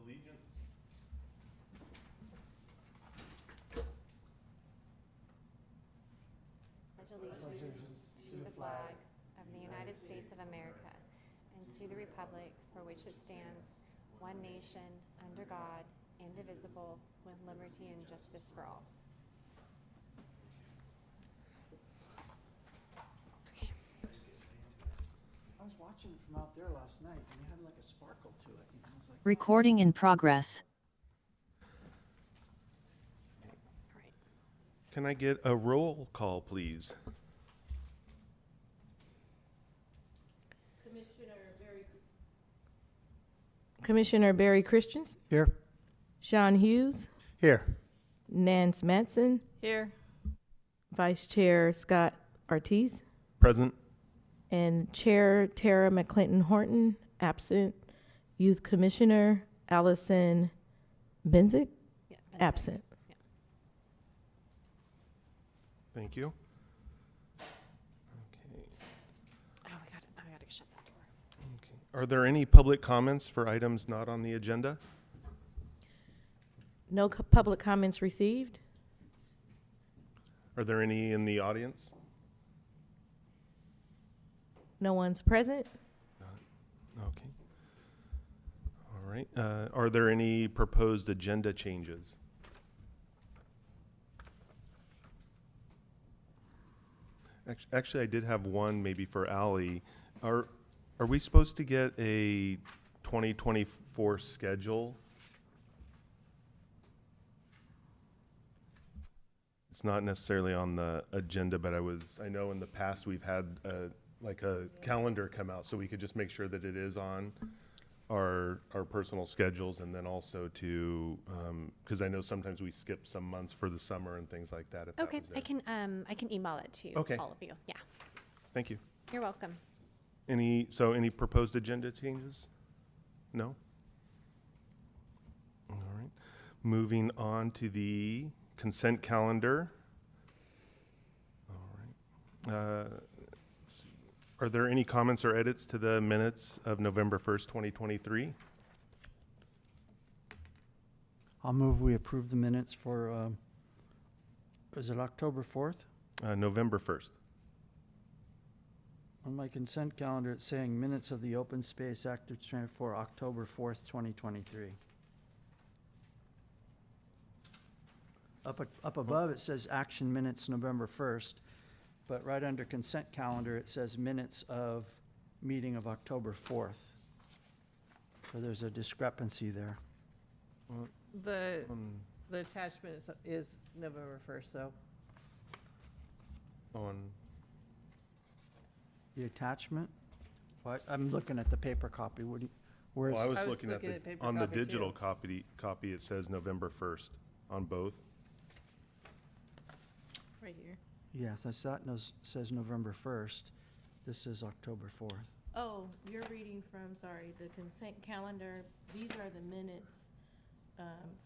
allegiance. Pledge allegiance to the flag of the United States of America and to the republic for which it stands, one nation, under God, indivisible, with liberty and justice for all. I was watching it from out there last night, and it had like a sparkle to it. And I was like, Recording in progress. All right. Can I get a roll call, please? Commissioner Barry Christians, Here. Sean Hughes, Here. Nance Matson, Here. Vice Chair Scott Ortiz, Present. and Chair Tara McClinton Horton, absent. Youth Commissioner Allison Benzick, Yeah, that's it. absent. Thank you. Okay. Oh, I gotta shut that door. Okay. Are there any public comments for items not on the agenda? No public comments received. Are there any in the audience? No one's present. Okay. All right. Are there any proposed agenda changes? Actually, I did have one maybe for Ally. Are we supposed to get a 2024 schedule? It's not necessarily on the agenda, but I know in the past we've had like a calendar come out, so we could just make sure that it is on our personal schedules, and then also to, because I know sometimes we skip some months for the summer and things like that. If that Okay, was I there. can email it to Okay. all of you. Yeah, Thank you. you're welcome. Any proposed agenda changes? No? All right. Moving on to the consent calendar. All right. Let's see. Are there any comments or edits to the minutes of November 1st, 2023? I'll move we approve the minutes for, is it October 4th? November 1st. On my consent calendar, it's saying minutes of the Open Space Act for October 4th, 2023. Up above, it says action minutes November 1st, but right under consent calendar, it says minutes of meeting of October 4th. So there's a discrepancy there. The attachment is November 1st, though. On, The attachment? What? I'm looking at the paper copy. What do you, where's? well, I was I was looking looking at at paper on the copy, too. digital copy, it says November 1st on both. Right here. Yes, says November 1st. This is October 4th. Oh, you're reading from, sorry, the consent calendar. These are the minutes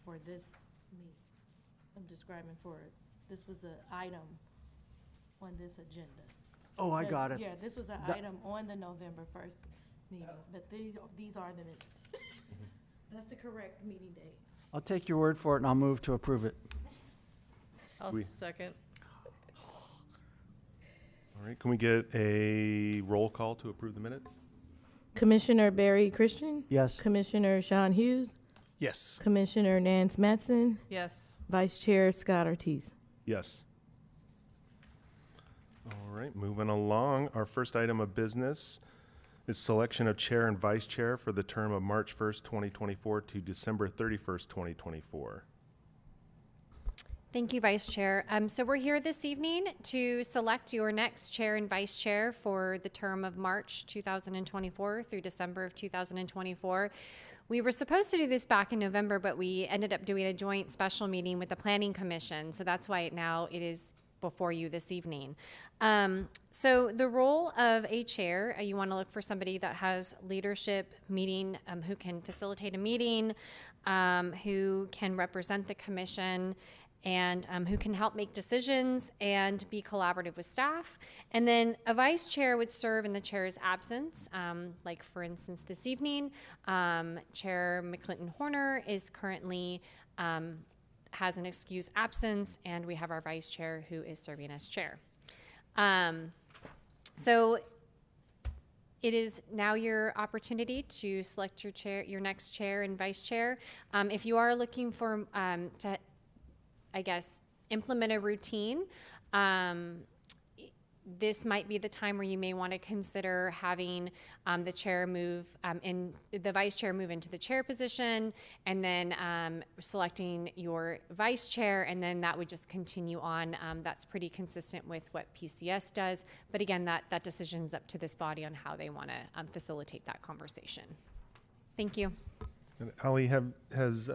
for this meeting. I'm describing for it. This was an item on this agenda. Oh, I got it. Yeah, this was an That- item on the November 1st meeting, but these are the minutes. That's the correct meeting date. I'll take your word for it, and I'll move to approve it. I'll We- second. All right, can we get a roll call to approve the minutes? Commissioner Barry Christian, Yes. Commissioner Sean Hughes, Yes. Commissioner Nance Matson, Yes. Vice Chair Scott Ortiz. Yes. All right, moving along. Our first item of business is selection of chair and vice chair for the term of March 1st, 2024 to December 31st, 2024. Thank you, Vice Chair. So we're here this evening to select your next chair and vice chair for the term of March 2024 through December of 2024. We were supposed to do this back in November, but we ended up doing a joint special meeting with the Planning Commission. So that's why now it is before you this evening. So the role of a chair, you want to look for somebody that has leadership meeting, who can facilitate a meeting, who can represent the commission, and who can help make decisions and be collaborative with staff. And then a vice chair would serve in the chair's absence. Like for instance, this evening, Chair McClinton Horner is currently has an excused absence, and we have our vice chair who is serving as chair. So it is now your opportunity to select your chair, your next chair and vice chair. If you are looking for to, I guess, implement a routine, this might be the time where you may want to consider having the chair move the vice chair move into the chair position, and then selecting your vice chair, and then that would just continue on. That's pretty consistent with what PCS does, but again, that decision's up to this body on how they want to facilitate that conversation. Thank you. And Ali, has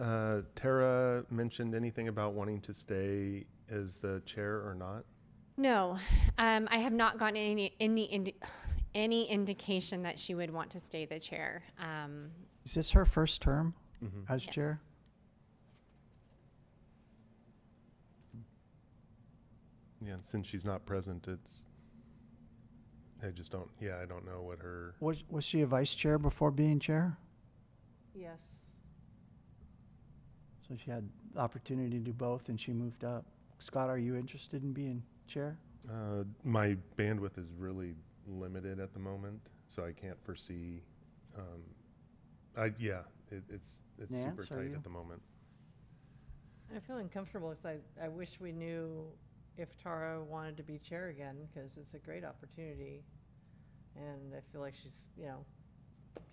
Tara mentioned anything about wanting to stay as the chair or not? No, I have not gotten any indication that she would want to stay the chair. Is this her first term as Yes. chair? Yeah, and since she's not present, I don't know what her, Was she a vice chair before being chair? Yes. So she had the opportunity to do both, and she moved up. Scott, are you interested in being chair? my bandwidth is really limited at the moment, so I can't foresee, it's Nance, super are tight you? at the moment. I feel uncomfortable because I wish we knew if Tara wanted to be chair again, because it's a great opportunity. And I feel like she's, kind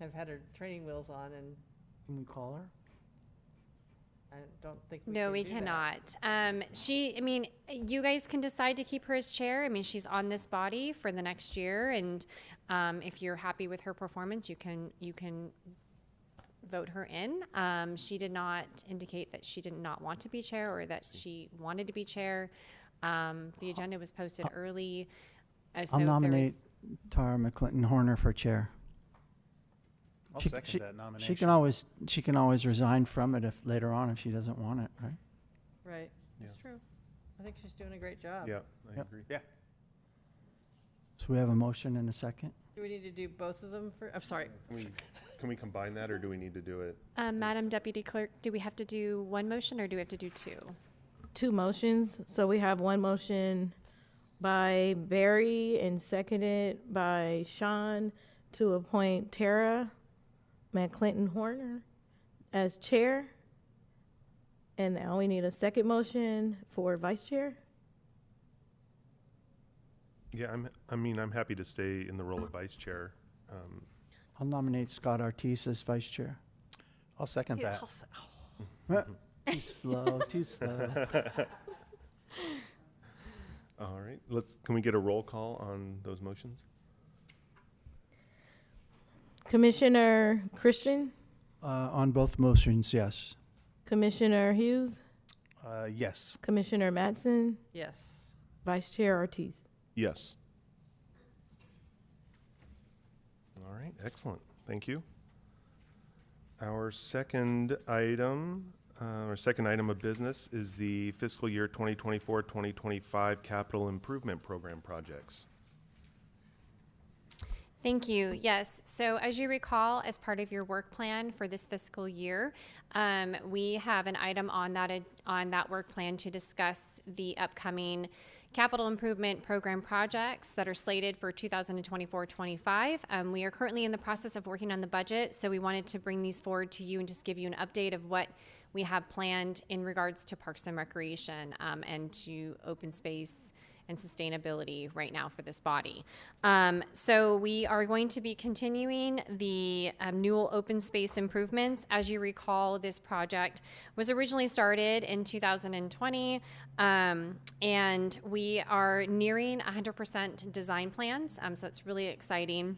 of had her training wheels on, and Can we call her? I don't think we No, can we do that. cannot. You guys can decide to keep her as chair. She's on this body for the next year, and if you're happy with her performance, you can vote her in. She did not indicate that she did not want to be chair or that she wanted to be chair. The agenda was posted early. So I'll if there nominate was- Tara McClinton Horner for chair. I'll She- second she- that nomination. She can always resign from it if later on if she doesn't want it, right? Right, that's true. I think she's doing a great job. Yeah, I Yep. agree. So we have a motion and a second. Do we need to do both of them I'm sorry. Can we combine that, or do we need to do it? Madam Deputy Clerk, do we have to do one motion or do we have to do two? 2 motions. So we have one motion by Barry and seconded by Sean to appoint Tara McClinton Horner as chair. And now we need a second motion for vice chair. Yeah, I'm happy to stay in the role of vice chair. I'll nominate Scott Ortiz as vice chair. I'll second Yeah, that. Too slow, too slow. All right, can we get a roll call on those motions? Commissioner Christian, On both motions, yes. Commissioner Hughes, Yes. Commissioner Mattson, Yes. Vice Chair Ortiz. Yes. All right, excellent. Thank you. Our second item of business is the fiscal year 2024-2025 capital improvement program projects. Thank you. Yes. So as you recall, as part of your work plan for this fiscal year, we have an item on that work plan to discuss the upcoming capital improvement program projects that are slated for 2024-25. We are currently in the process of working on the budget, so we wanted to bring these forward to you and just give you an update of what we have planned in regards to Parks and Recreation and to open space and sustainability right now for this body. So we are going to be continuing the Newell open space improvements. As you recall, this project was originally started in 2020, and we are nearing 100% design plans, so it's really exciting.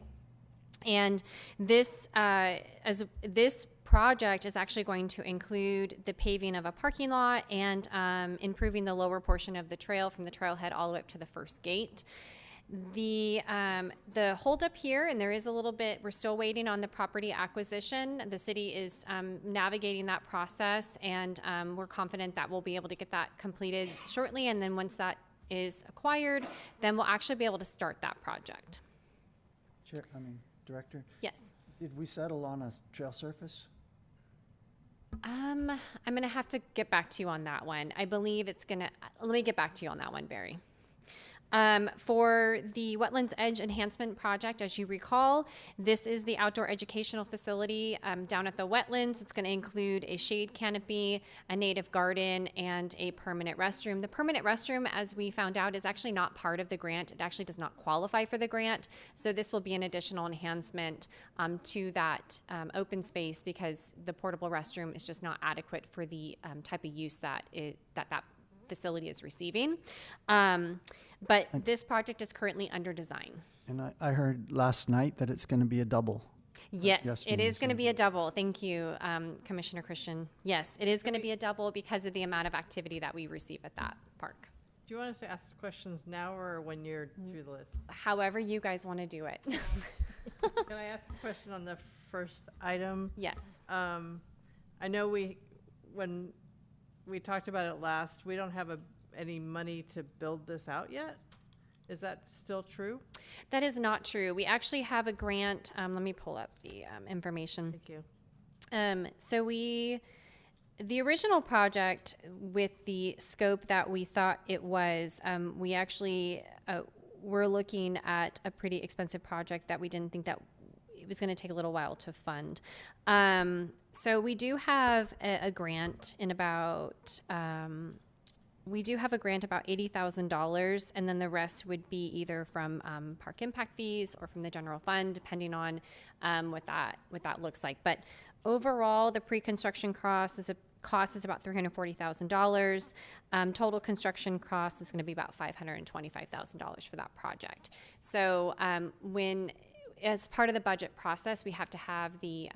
And this project is actually going to include the paving of a parking lot and improving the lower portion of the trail from the trailhead all the way up to the first gate. The holdup here, and there is a little bit, we're still waiting on the property acquisition. The city is navigating that process, and we're confident that we'll be able to get that completed shortly. And then once that is acquired, then we'll actually be able to start that project. Director, Yes. did we settle on a trail surface? I'm gonna have to get back to you on that one. I believe it's gonna, let me get back to you on that one, Barry. For the Wetlands Edge Enhancement Project, as you recall, this is the outdoor educational facility down at the wetlands. It's going to include a shade canopy, a native garden, and a permanent restroom. The permanent restroom, as we found out, is actually not part of the grant. It actually does not qualify for the grant. So this will be an additional enhancement to that open space, because the portable restroom is just not adequate for the type of use that that facility is receiving. But this project is currently under design. And I heard last night that it's going to be a double. Yes, yesterday it you is going to said. be a double. Thank you, Commissioner Christian. Yes, it is going to be a double because of the amount of activity that we receive at that park. Do you want us to ask questions now or when you're through the list? However you guys want to do it. Can I ask a question on the first item? Yes. I know when we talked about it last, we don't have any money to build this out yet. Is that still true? That is not true. We actually have a grant. Let me pull up the information. Thank you. So the original project, with the scope that we thought it was, we actually were looking at a pretty expensive project that we didn't think that it was going to take a little while to fund. So we do have a grant in about, we do have a grant about $80,000, and then the rest would be either from park impact fees or from the general fund, depending on what that looks like. But overall, the pre-construction cost is about $340,000. Total construction cost is going to be about $525,000 for that project. So as part of the budget process, we have to have the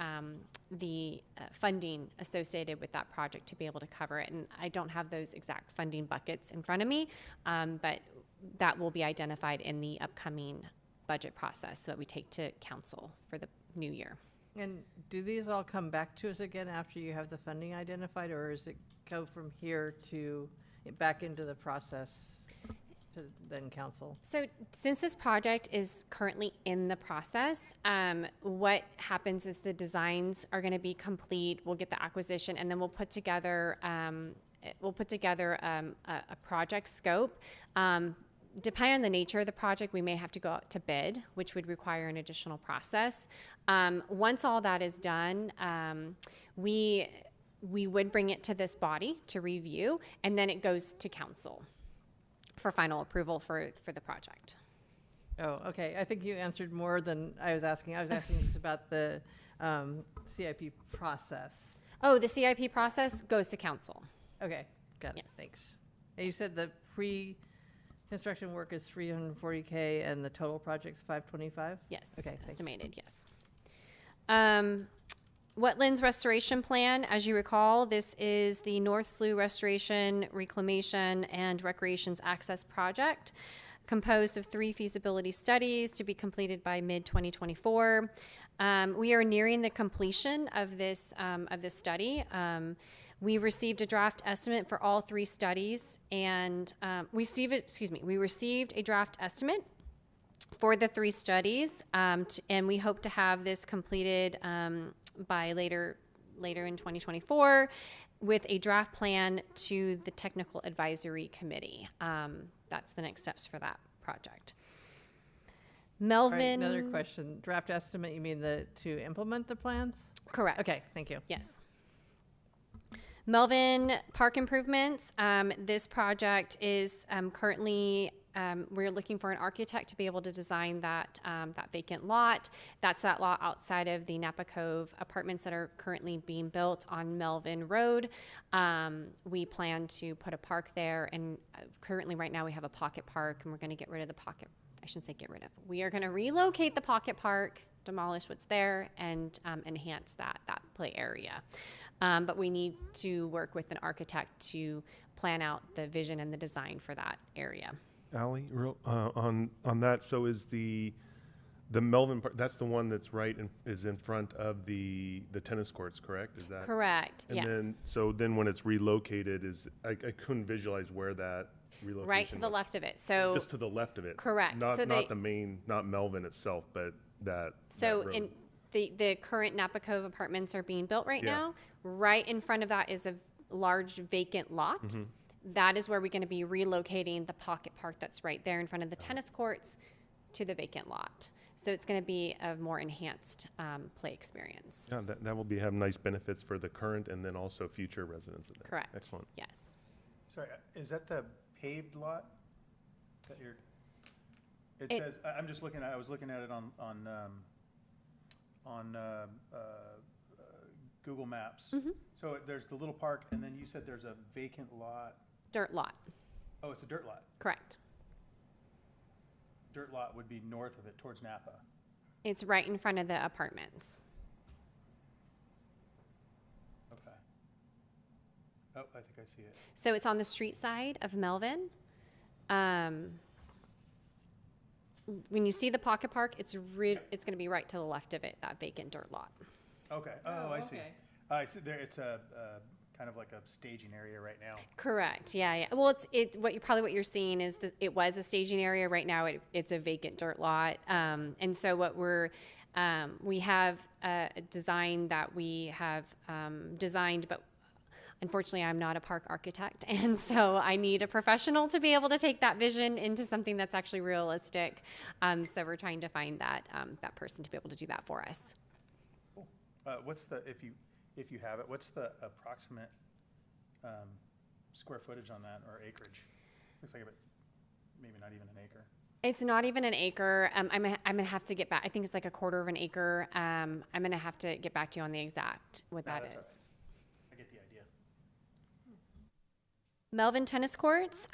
funding associated with that project to be able to cover it. And I don't have those exact funding buckets in front of me, but that will be identified in the upcoming budget process that we take to council for the new year. And do these all come back to us again after you have the funding identified, or does it go from here to back into the process to then council? So since this project is currently in the process, what happens is the designs are going to be complete. We'll get the acquisition, and then we'll put together a project scope. Depending on the nature of the project, we may have to go out to bid, which would require an additional process. Once all that is done, we would bring it to this body to review, and then it goes to council for final approval for the project. Oh, okay. I think you answered more than I was asking. I was asking just about the CIP process. Oh, the CIP process goes to council. Okay, got it. Yes. Thanks. And you said the pre-construction work is $340K and the total project's $525? Yes, Okay, thanks. estimated, yes. Wetlands restoration plan, as you recall, this is the North Slough Restoration, Reclamation, and Recreations Access Project, composed of 3 feasibility studies to be completed by mid-2024. We are nearing the completion of this study. We received a draft estimate for all 3 studies, and we received a draft estimate for the 3 studies, and we hope to have this completed by later in 2024 with a draft plan to the Technical Advisory Committee. That's the next steps for that project. All Melvin. right, another question. Draft estimate, you mean to implement the plans? Correct. Okay, thank you. Yes. Melvin Park Improvements. This project is currently, we're looking for an architect to be able to design that vacant lot. That's that lot outside of the Napa Cove apartments that are currently being built on Melvin Road. We plan to put a park there, and currently right now we have a pocket park, and we're going to get rid of the pocket. I shouldn't say get rid of. We are going to relocate the pocket park, demolish what's there, and enhance that play area. But we need to work with an architect to plan out the vision and the design for that area. Ally, on that, so is the Melvin, that's the one that's is in front of the tennis courts, correct? Is that? Correct, And yes. then, so then when it's relocated, I couldn't visualize where that relocation Right to the was. left of it. So, Just to the left of it. Correct. Not, So not the main, not Melvin itself, but that so road. in the current Napa Cove apartments are being built right Yeah. now. Right in front of that is a large vacant lot. Mm-hmm. That is where we're going to be relocating the pocket park that's right there in front of the tennis courts to the vacant lot. So it's going to be a more enhanced play experience. Yeah, that will have nice benefits for the current and then also future residents of there. Correct. Excellent. Yes. Sorry, is that the paved lot that you're? It It- says, I was looking at it on Google Maps. Mm-hmm. So there's the little park, and then you said there's a vacant lot. Dirt lot. Oh, it's a dirt lot. Correct. Dirt lot would be north of it, towards Napa. It's right in front of the apartments. Okay. Oh, I think I see it. So it's on the street side of Melvin. When you see the pocket park, it's going to be right to the left of it, that vacant dirt lot. Okay, Oh, I see. okay. I see, there, it's a, kind of like a staging area right now. Correct. Yeah, yeah. Well, what you're seeing is that it was a staging area. Right now, it's a vacant dirt lot. And so we have a design that we have designed, but unfortunately, I'm not a park architect, and so I need a professional to be able to take that vision into something that's actually realistic. So we're trying to find that person to be able to do that for us. Cool. What's the, if you have it, what's the approximate square footage on that, or acreage? Looks like maybe not even an acre. It's not even an acre. I'm gonna have to get back. I think it's like a quarter of an acre. I'm gonna have to get back to you on the exact what No, that that's is. I get the idea. Melvin Tennis Courts.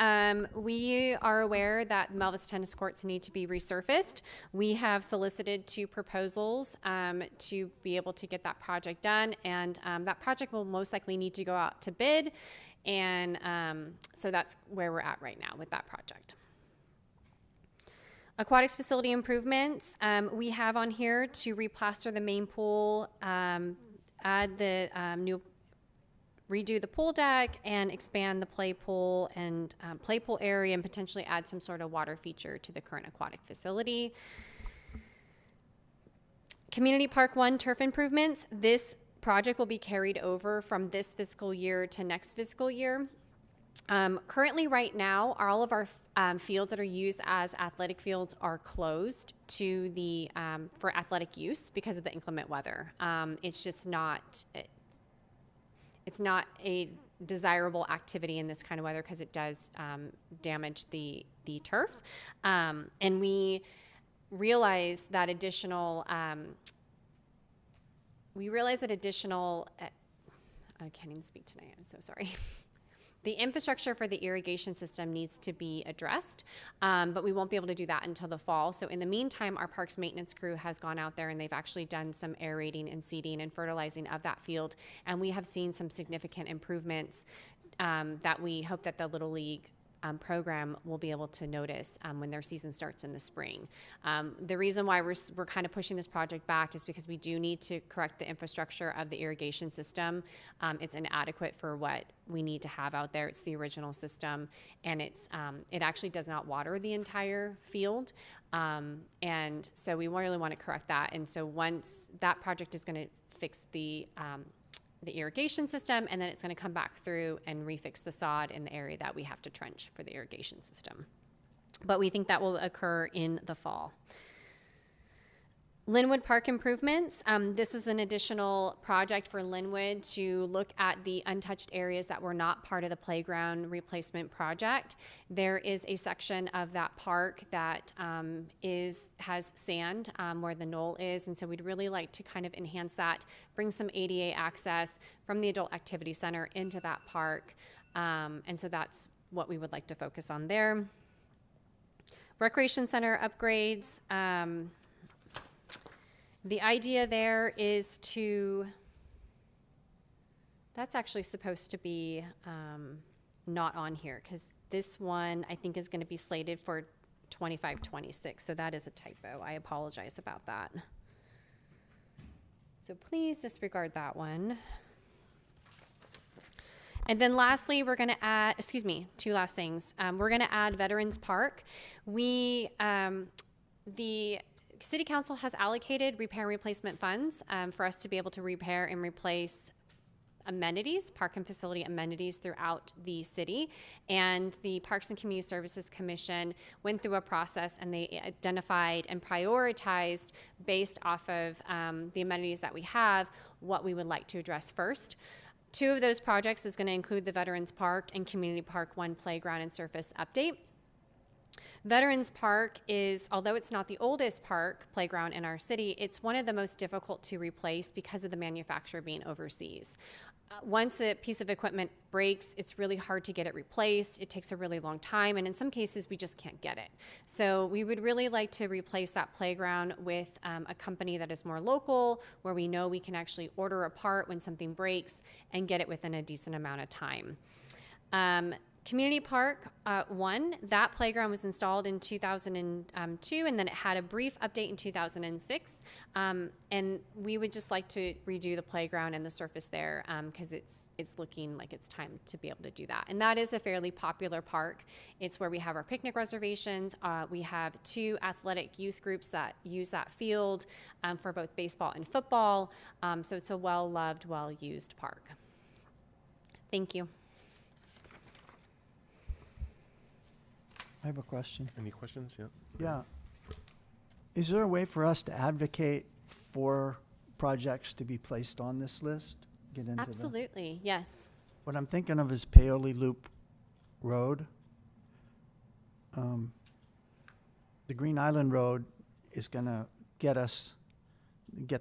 We are aware that Melvin's tennis courts need to be resurfaced. We have solicited 2 proposals to be able to get that project done, and that project will most likely need to go out to bid, and so that's where we're at right now with that project. Aquatics facility improvements. We have on here to replaster the main pool, add the redo the pool deck and expand the play pool and play pool area, and potentially add some sort of water feature to the current aquatic facility. Community Park 1 turf improvements. This project will be carried over from this fiscal year to next fiscal year. Currently, right now, all of our fields that are used as athletic fields are closed to the for athletic use because of the inclement weather. It's just not. It's not a desirable activity in this kind of weather because it does damage the turf. And we realize that additional. I can't even speak tonight. I'm so sorry. The infrastructure for the irrigation system needs to be addressed, but we won't be able to do that until the fall. So in the meantime, our parks maintenance crew has gone out there and they've actually done some aerating and seeding and fertilizing of that field. And we have seen some significant improvements that we hope that the Little League program will be able to notice when their season starts in the spring. The reason why we're kind of pushing this project back is because we do need to correct the infrastructure of the irrigation system. It's inadequate for what we need to have out there. It's the original system, and it actually does not water the entire field. And so we really want to correct that. And so once that project is going to fix the irrigation system, and then it's going to come back through and refix the sod in the area that we have to trench for the irrigation system. But we think that will occur in the fall. Linwood Park improvements. This is an additional project for Linwood to look at the untouched areas that were not part of the playground replacement project. There is a section of that park that has sand where the knoll is, and so we'd really like to kind of enhance that, bring some ADA access from the Adult Activity Center into that park, and so that's what we would like to focus on there. Recreation Center upgrades. The idea there is that's actually supposed to be not on here because this one, I think, is going to be slated for 25-26, so that is a typo. I apologize about that. So please disregard that one. And then lastly, we're going to add, excuse me, two last things. We're going to add Veterans Park. The City Council has allocated repair and replacement funds for us to be able to repair and replace amenities, park and facility amenities throughout the city. And the Parks and Community Services Commission went through a process and they identified and prioritized based off of the amenities that we have, what we would like to address first. Two of those projects is going to include the Veterans Park and Community Park 1 playground and surface update. Veterans Park is, although it's not the oldest park playground in our city, it's one of the most difficult to replace because of the manufacturer being overseas. Once a piece of equipment breaks, it's really hard to get it replaced. It takes a really long time, and in some cases, we just can't get it. So we would really like to replace that playground with a company that is more local, where we know we can actually order a part when something breaks and get it within a decent amount of time. Community Park 1, that playground was installed in 2002, and then it had a brief update in 2006. And we would just like to redo the playground and the surface there because it's looking like it's time to be able to do that. And that is a fairly popular park. It's where we have our picnic reservations. We have 2 athletic youth groups that use that field for both baseball and football. So it's a well-loved, well-used park. Thank you. I have a question. Any questions? Yeah. Yeah. Is there a way for us to advocate for projects to be placed on this list? Get into Absolutely, yes. What I'm thinking of is Paoli Loop Road. The Green Island Road is gonna get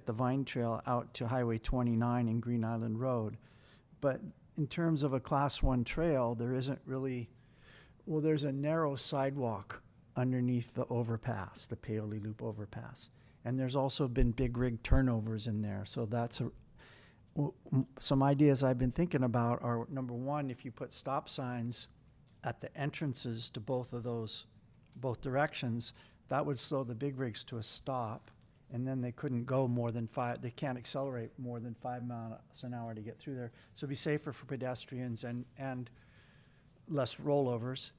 the Vine Trail out to Highway 29 and Green Island Road. But in terms of a Class 1 trail, there isn't really, well, there's a narrow sidewalk underneath the overpass, the Paoli Loop overpass. And there's also been big rig turnovers in there. So that's some ideas I've been thinking about are, number one, if you put stop signs at the entrances to both directions, that would slow the big rigs to a stop. And then they couldn't go more than they can't accelerate more than 5 miles an hour to get through there. So it'd be safer for pedestrians and less rollovers.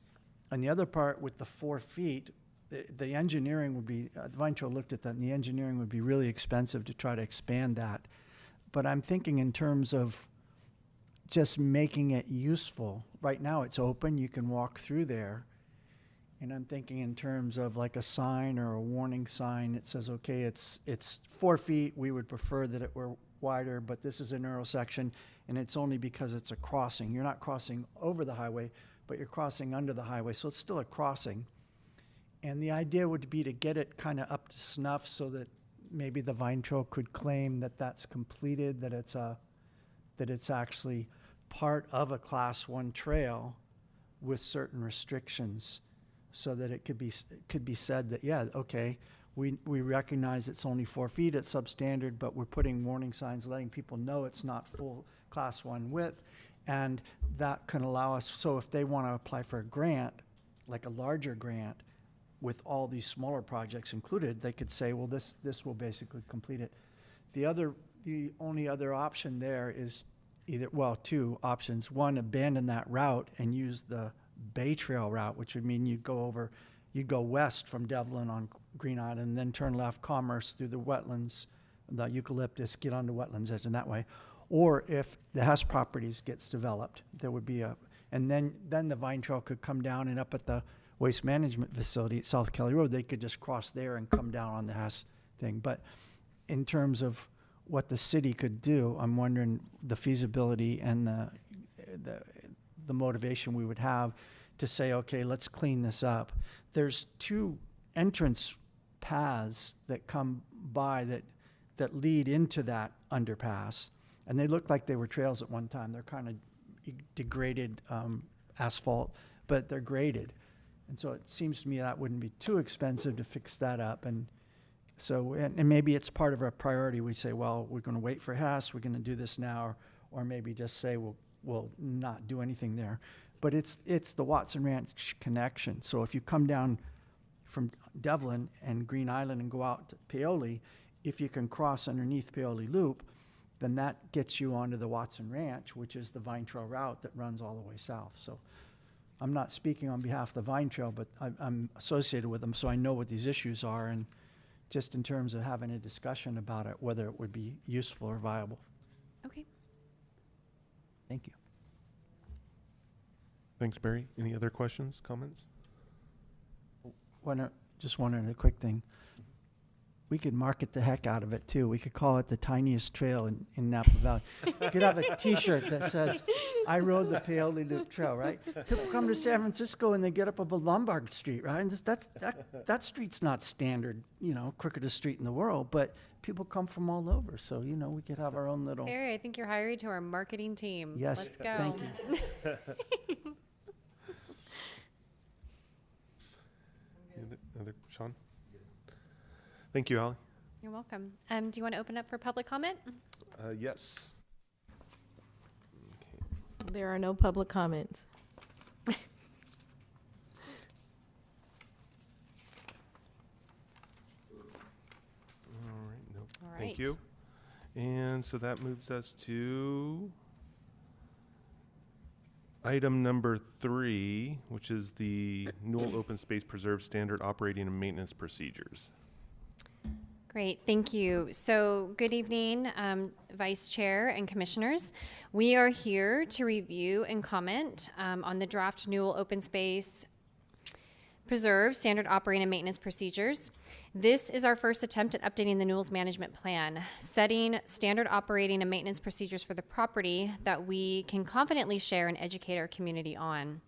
And the other part with the 4 feet, the engineering would be, Vine Trail looked at that, and the engineering would be really expensive to try to expand that. But I'm thinking in terms of just making it useful. Right now it's open, you can walk through there. And I'm thinking in terms of like a sign or a warning sign that says, okay, it's 4 feet, we would prefer that it were wider, but this is a narrow section, and it's only because it's a crossing. You're not crossing over the highway, but you're crossing under the highway, so it's still a crossing. And the idea would be to get it kind of up to snuff so that maybe the Vine Trail could claim that that's completed, that it's actually part of a Class 1 trail with certain restrictions, so that it could be said that, yeah, okay, we recognize it's only 4 feet, it's substandard, but we're putting warning signs letting people know it's not full Class 1 width. And that can allow us, so if they want to apply for a grant, like a larger grant, with all these smaller projects included, they could say, well, this will basically complete it. The only other option there is well, 2 options. One, abandon that route and use the Bay Trail route, which would mean you'd go west from Devlin on Green Island, and then turn left Commerce through the wetlands, the eucalyptus, get onto wetlands edge and that way. Or if the Hess Properties gets developed, there would be and then the Vine Trail could come down, and up at the waste management facility at South Kelly Road, they could just cross there and come down on the Hess thing. But in terms of what the city could do, I'm wondering the feasibility and the motivation we would have to say, okay, let's clean this up. There's 2 entrance paths that come by that lead into that underpass, and they look like they were trails at one time. They're kind of degraded asphalt, but they're graded. And so it seems to me that wouldn't be too expensive to fix that up. And so, and maybe it's part of our priority. We say, well, we're going to wait for Hess, we're going to do this now, or maybe just say we'll not do anything there. but it's the Watson Ranch connection. So if you come down from Devlin and Green Island and go out to Paoli, if you can cross underneath Paoli Loop, then that gets you onto the Watson Ranch, which is the Vine Trail route that runs all the way south. So I'm not speaking on behalf of the Vine Trail, but I'm associated with them, so I know what these issues are, and just in terms of having a discussion about it, whether it would be useful or viable. Okay. Thank you. Thanks, Barry. Any other questions, comments? Just wondering a quick thing. We could market the heck out of it too. We could call it the tiniest trail in Napa Valley. You could have a T-shirt that says, "I rode the Paoli Loop Trail," right? People come to San Francisco and they get up above Lombard Street, right? And that street's not standard, crookedest street in the world, but people come from all over. So, we could have our own little. Barry, I think you're hired to our marketing team. Yes, Let's go. thank you. Other, Sean? Thank you, Holly. You're welcome. Do you want to open up for public comment? Yes. There are no public comments. All right, no. All right. Thank you. And so that moves us to item number 3, which is the Newell Open Space Preserve Standard Operating and Maintenance Procedures. Great, thank you. So, good evening, Vice Chair and Commissioners. We are here to review and comment on the draft Newell Open Space Preserve Standard Operating and Maintenance Procedures. This is our first attempt at updating the Newell's management plan, setting standard operating and maintenance procedures for the property that we can confidently share and educate our community on.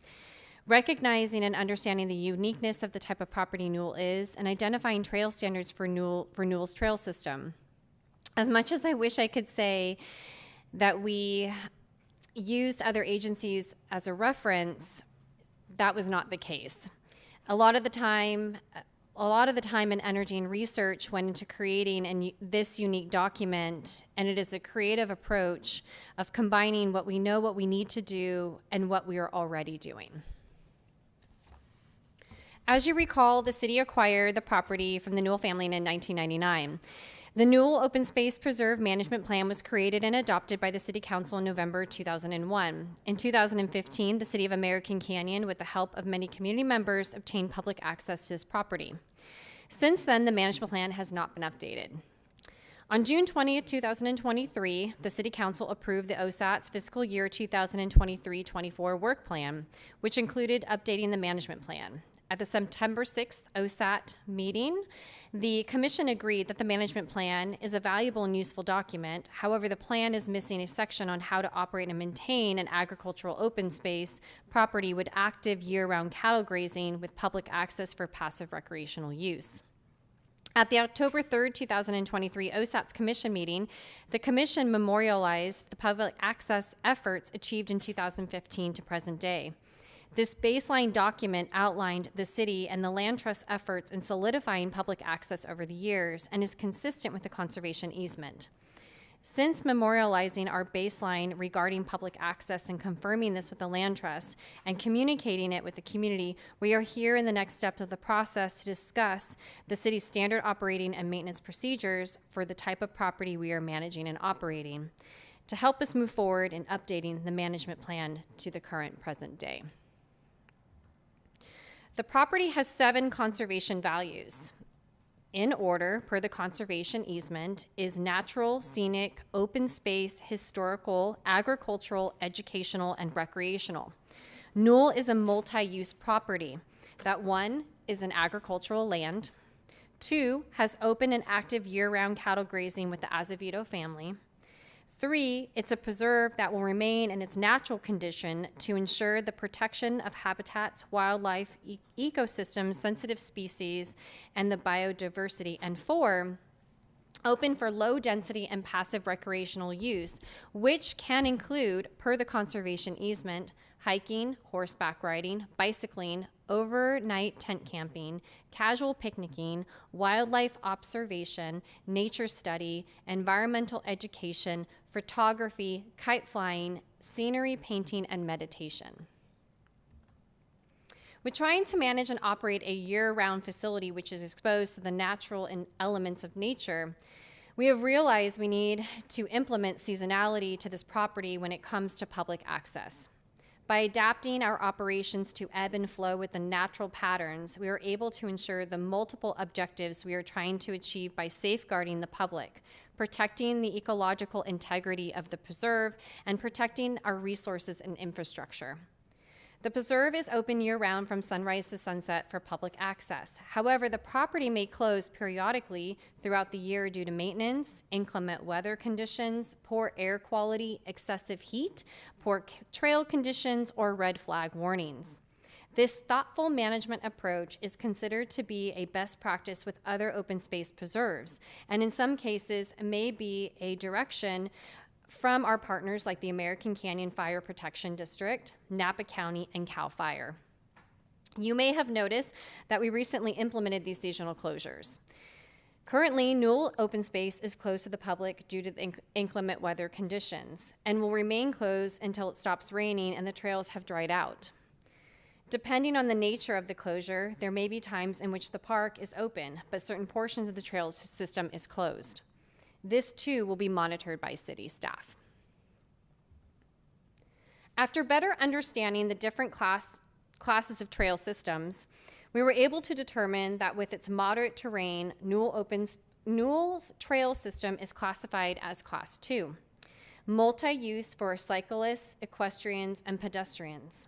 Recognizing and understanding the uniqueness of the type of property Newell is, and identifying trail standards for Newell's trail system. As much as I wish I could say that we used other agencies as a reference, that was not the case. A lot of the time and energy and research went into creating this unique document, and it is a creative approach of combining what we know, what we need to do, and what we are already doing. As you recall, the city acquired the property from the Newell family in 1999. The Newell Open Space Preserve Management Plan was created and adopted by the City Council in November 2001. In 2015, the City of American Canyon, with the help of many community members, obtained public access to this property. Since then, the management plan has not been updated. On June 20th, 2023, the City Council approved the OSAT's fiscal year 2023-24 work plan, which included updating the management plan. At the September 6th OSAT meeting, the Commission agreed that the management plan is a valuable and useful document. However, the plan is missing a section on how to operate and maintain an agricultural open space property with active year-round cattle grazing with public access for passive recreational use. At the October 3rd, 2023 OSAT's Commission meeting, the Commission memorialized the public access efforts achieved in 2015 to present day. This baseline document outlined the city and the land trust efforts in solidifying public access over the years and is consistent with the conservation easement. Since memorializing our baseline regarding public access and confirming this with the land trust and communicating it with the community, we are here in the next steps of the process to discuss the city's standard operating and maintenance procedures for the type of property we are managing and operating to help us move forward in updating the management plan to the current present day. The property has 7 conservation values. In order, per the conservation easement, is natural, scenic, open space, historical, agricultural, educational, and recreational. Newell is a multi-use property. That 1 is an agricultural land. 2 has open and active year-round cattle grazing with the Azevedo family. 3, it's a preserve that will remain in its natural condition to ensure the protection of habitats, wildlife, ecosystems, sensitive species, and the biodiversity. And 4, open for low density and passive recreational use, which can include, per the conservation easement, hiking, horseback riding, bicycling, overnight tent camping, casual picnicking, wildlife observation, nature study, environmental education, photography, kite flying, scenery painting, and meditation. With trying to manage and operate a year-round facility which is exposed to the natural elements of nature, we have realized we need to implement seasonality to this property when it comes to public access. By adapting our operations to ebb and flow with the natural patterns, we are able to ensure the multiple objectives we are trying to achieve by safeguarding the public, protecting the ecological integrity of the preserve, and protecting our resources and infrastructure. The preserve is open year-round from sunrise to sunset for public access. However, the property may close periodically throughout the year due to maintenance, inclement weather conditions, poor air quality, excessive heat, poor trail conditions, or red flag warnings. This thoughtful management approach is considered to be a best practice with other open space preserves, and in some cases may be a direction from our partners like the American Canyon Fire Protection District, Napa County, and CAL FIRE. You may have noticed that we recently implemented these seasonal closures. Currently, Newell Open Space is closed to the public due to the inclement weather conditions and will remain closed until it stops raining and the trails have dried out. Depending on the nature of the closure, there may be times in which the park is open, but certain portions of the trail system is closed. This too will be monitored by city staff. After better understanding the different classes of trail systems, we were able to determine that with its moderate terrain, Newell's trail system is classified as Class 2, multi-use for cyclists, equestrians, and pedestrians.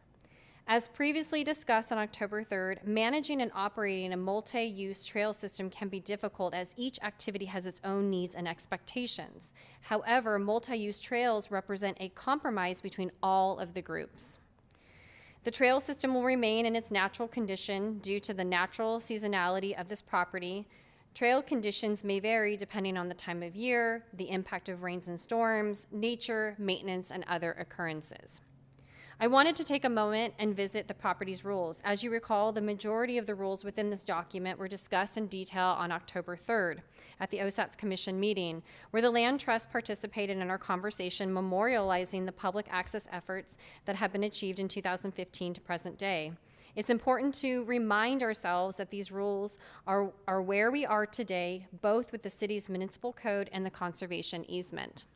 As previously discussed on October 3rd, managing and operating a multi-use trail system can be difficult as each activity has its own needs and expectations. However, multi-use trails represent a compromise between all of the groups. The trail system will remain in its natural condition due to the natural seasonality of this property. Trail conditions may vary depending on the time of year, the impact of rains and storms, nature, maintenance, and other occurrences. I wanted to take a moment and visit the property's rules. As you recall, the majority of the rules within this document were discussed in detail on October 3rd at the OSATS Commission meeting, where the Land Trust participated in our conversation memorializing the public access efforts that have been achieved in 2015 to present day. It's important to remind ourselves that these rules are where we are today, both with the city's municipal code and the conservation easement.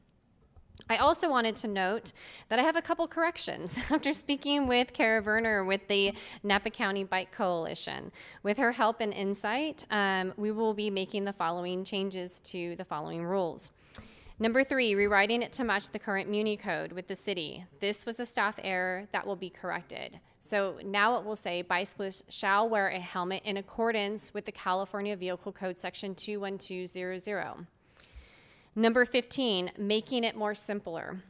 I also wanted to note that I have a couple corrections after speaking with Kara Werner with the Napa County Bike Coalition. With her help and insight, we will be making the following changes to the following rules. Number 3, rewriting it to match the current Muni Code with the city. This was a staff error that will be corrected. So now it will say bicyclists shall wear a helmet in accordance with the California Vehicle Code Section 21200. Number 15, making it more simpler.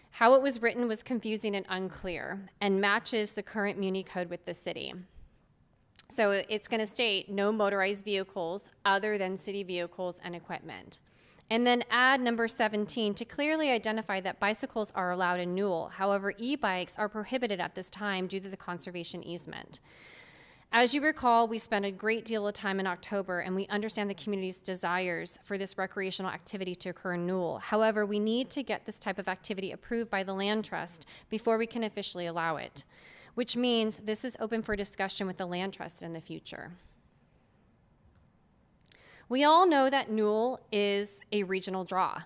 How it was written was confusing and unclear and matches the current Muni Code with the city. So it's going to state no motorized vehicles other than city vehicles and equipment. And then add number 17 to clearly identify that bicycles are allowed in Newell. However, e-bikes are prohibited at this time due to the conservation easement. As you recall, we spent a great deal of time in October, and we understand the community's desires for this recreational activity to occur in Newell. However, we need to get this type of activity approved by the Land Trust before we can officially allow it, which means this is open for discussion with the Land Trust in the future. We all know that Newell is a regional draw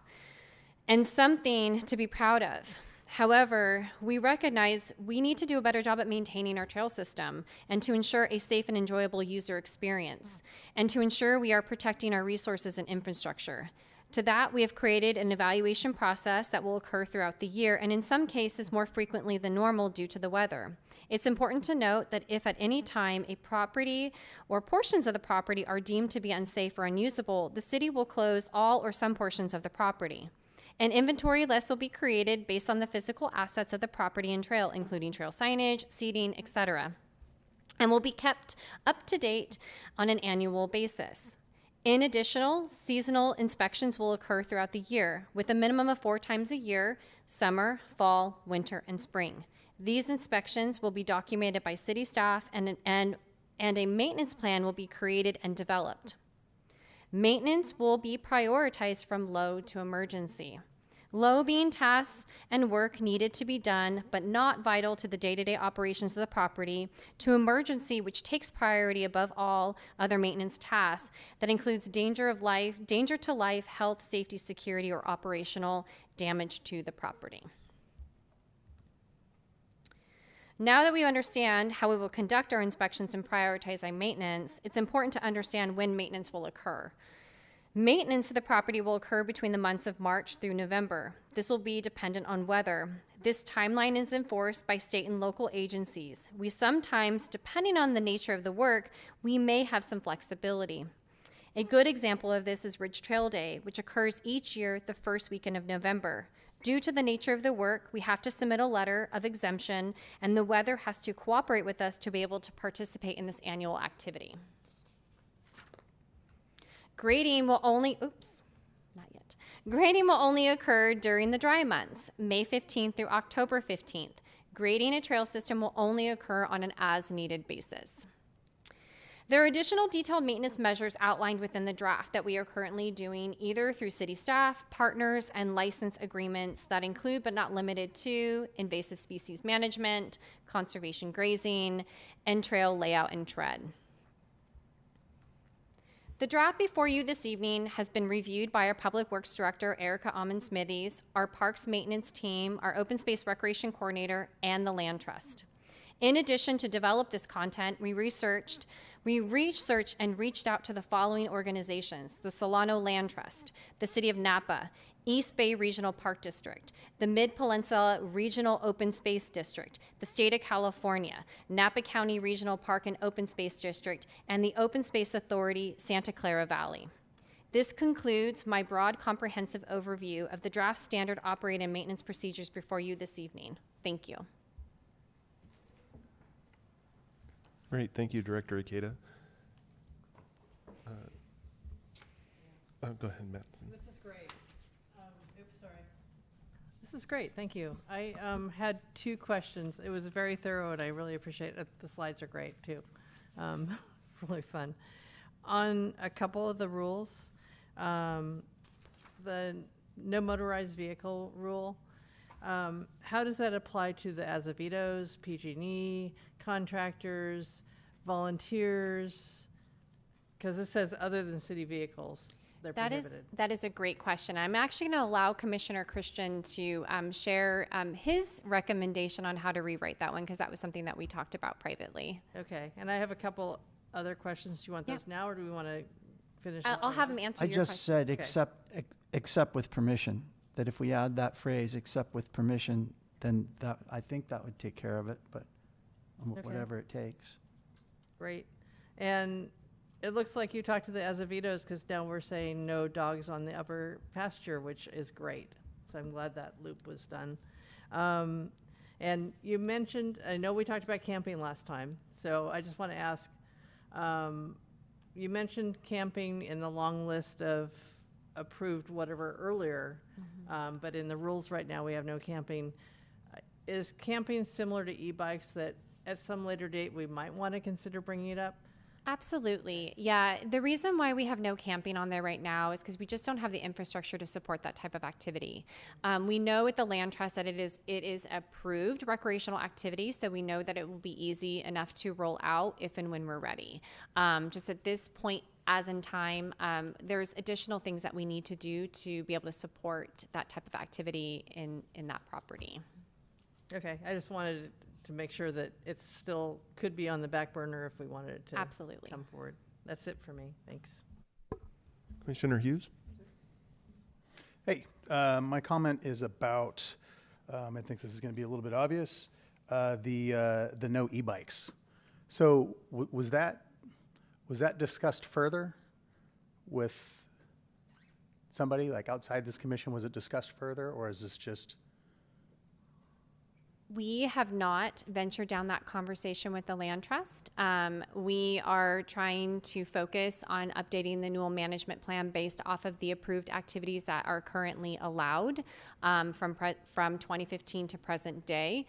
and something to be proud of. However, we recognize we need to do a better job at maintaining our trail system and to ensure a safe and enjoyable user experience and to ensure we are protecting our resources and infrastructure. To that, we have created an evaluation process that will occur throughout the year and in some cases more frequently than normal due to the weather. It's important to note that if at any time a property or portions of the property are deemed to be unsafe or unusable, the city will close all or some portions of the property. An inventory list will be created based on the physical assets of the property and trail, including trail signage, seating, etc., and will be kept up to date on an annual basis. In addition, seasonal inspections will occur throughout the year, with a minimum of 4 times a year: summer, fall, winter, and spring. These inspections will be documented by city staff, and a maintenance plan will be created and developed. Maintenance will be prioritized from low to emergency. Low being tasks and work needed to be done, but not vital to the day-to-day operations of the property, to emergency, which takes priority above all other maintenance tasks, that includes danger to life, health, safety, security, or operational damage to the property. Now that we understand how we will conduct our inspections and prioritize our maintenance, it's important to understand when maintenance will occur. Maintenance of the property will occur between the months of March through November. This will be dependent on weather. This timeline is enforced by state and local agencies. We sometimes, depending on the nature of the work, we may have some flexibility. A good example of this is Ridge Trail Day, which occurs each year the first weekend of November. Due to the nature of the work, we have to submit a letter of exemption, and the weather has to cooperate with us to be able to participate in this annual activity. Grading will only occur during the dry months, May 15th through October 15th. Grading a trail system will only occur on an as-needed basis. There are additional detailed maintenance measures outlined within the draft that we are currently doing either through city staff, partners, and license agreements that include but not limited to invasive species management, conservation grazing, and trail layout and tread. The draft before you this evening has been reviewed by our Public Works Director, Erica Almond-Smithies, our Parks Maintenance Team, our Open Space Recreation Coordinator, and the Land Trust. In addition to develop this content, we researched and reached out to the following organizations: the Solano Land Trust, the City of Napa, East Bay Regional Park District, the Mid-Peninsula Regional Open Space District, the State of California, Napa County Regional Park and Open Space District, and the Open Space Authority, Santa Clara Valley. This concludes my broad, comprehensive overview of the draft standard operating and maintenance procedures before you this evening. Thank you. Great, thank you, Director Ikeda. Go ahead, Matt. This is great. Oops, sorry. This is great, thank you. I had two questions. It was very thorough, and I really appreciate it. The slides are great, too. Really fun. On a couple of the rules, the no motorized vehicle rule, how does that apply to the Azevedos, PG&E, contractors, volunteers? Because it says other than city vehicles, they're prohibited. That is a great question. I'm actually going to allow Commissioner Christian to share his recommendation on how to rewrite that one, because that was something that we talked about privately. Okay, and I have a couple other questions. Do you want those now, or do we want to finish? I'll have him answer I your just question. said except with permission, that if we add that phrase, except with permission, then that, I think that would take care of it, but Okay. whatever it takes. Great. And it looks like you talked to the Azevedos, because now we're saying no dogs on the upper pasture, which is great. So I'm glad that loop was done. And you mentioned, I know we talked about camping last time, so I just want to ask, you mentioned camping in the long list of approved whatever earlier, but in the rules right now, we have no camping. Is camping similar to e-bikes, that at some later date we might want to consider bringing it up? Absolutely. Yeah. The reason why we have no camping on there right now is because we just don't have the infrastructure to support that type of activity. We know at the Land Trust that it is approved recreational activity, so we know that it will be easy enough to roll out if and when we're ready. Just at this point, as in time, there's additional things that we need to do to be able to support that type of activity in that property. Okay, I just wanted to make sure that it still could be on the back burner if we wanted it to Absolutely. come forward. That's it for me. Thanks. Commissioner Hughes? Hey, my comment is about, I think this is going to be a little bit obvious, the no e-bikes. So was that discussed further with somebody, like outside this commission? Was it discussed further, or is this just? We have not ventured down that conversation with the Land Trust. We are trying to focus on updating the Newell Management Plan based off of the approved activities that are currently allowed from 2015 to present day.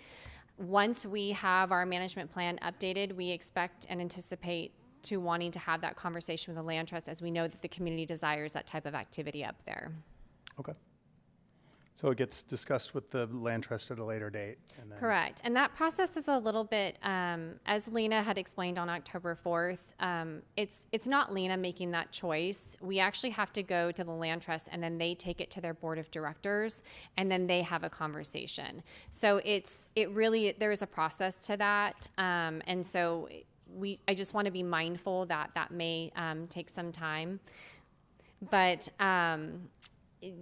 Once we have our management plan updated, we expect and anticipate to wanting to have that conversation with the Land Trust, as we know that the community desires that type of activity up there. Okay. So it gets discussed with the land trust at a later date, and then. Correct. And that process is a little bit, as Lena had explained on October 4th, it's not Lena making that choice. We actually have to go to the land trust, and then they take it to their board of directors, and then they have a conversation. So there is a process to that. And so I just want to be mindful that that may take some time.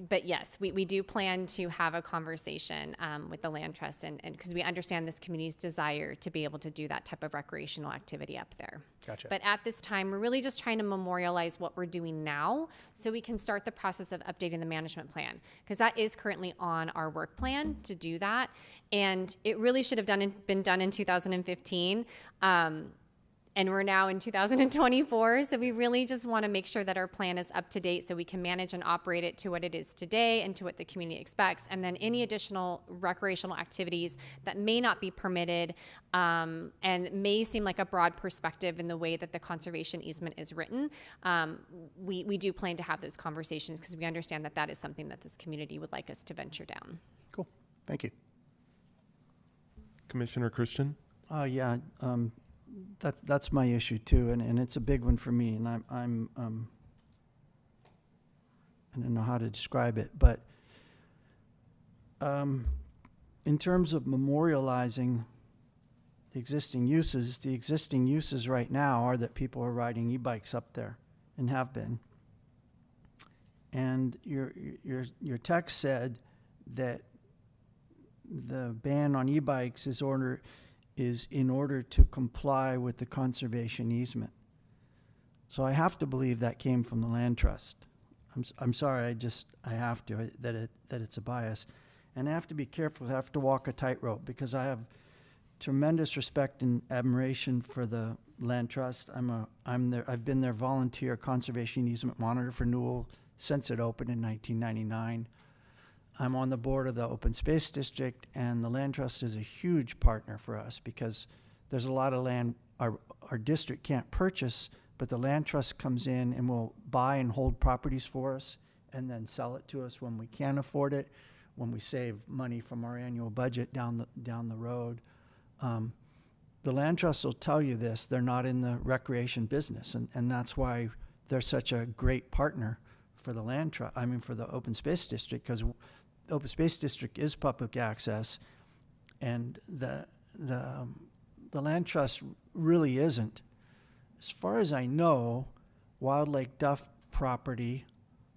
But yes, we do plan to have a conversation with the land trust, and because we understand this community's desire to be able to do that type of recreational activity up there. Gotcha. But at this time, we're really just trying to memorialize what we're doing now so we can start the process of updating the management plan, because that is currently on our work plan to do that. And it really should have been done in 2015. And we're now in 2024, so we really just want to make sure that our plan is up to date so we can manage and operate it to what it is today and to what the community expects. And then any additional recreational activities that may not be permitted and may seem like a broad perspective in the way that the conservation easement is written, we do plan to have those conversations because we understand that that is something that this community would like us to venture down. Cool. Thank you. Commissioner Christian? Yeah, that's my issue too, and it's a big one for me, and I don't know how to describe it, but in terms of memorializing the existing uses right now are that people are riding e-bikes up there and have been. And your text said that the ban on e-bikes is in order to comply with the conservation easement. So I have to believe that came from the land trust. I'm sorry, I have to, that it's a bias. And I have to be careful, I have to walk a tightrope because I have tremendous respect and admiration for the land trust. I've been their volunteer conservation easement monitor for Newell since it opened in 1999. I'm on the board of the Open Space District, and the Land Trust is a huge partner for us because there's a lot of land our district can't purchase, but the Land Trust comes in and will buy and hold properties for us and then sell it to us when we can't afford it, when we save money from our annual budget down the road. The Land Trust will tell you this, they're not in the recreation business, and that's why they're such a great partner for the Land Trust, for the Open Space District, because the Open Space District is public access, and the Land Trust really isn't. As far as I know, Wild Lake Duff property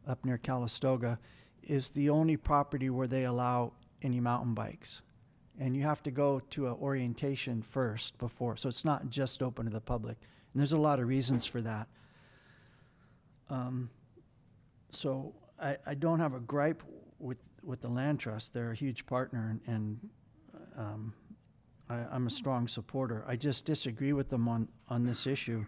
up near Calistoga is the only property where they allow any mountain bikes. And you have to go to an orientation first before, so it's not just open to the public. And there's a lot of reasons for that. So I don't have a gripe with the Land Trust. They're a huge partner, and I'm a strong supporter. I just disagree with them on this issue.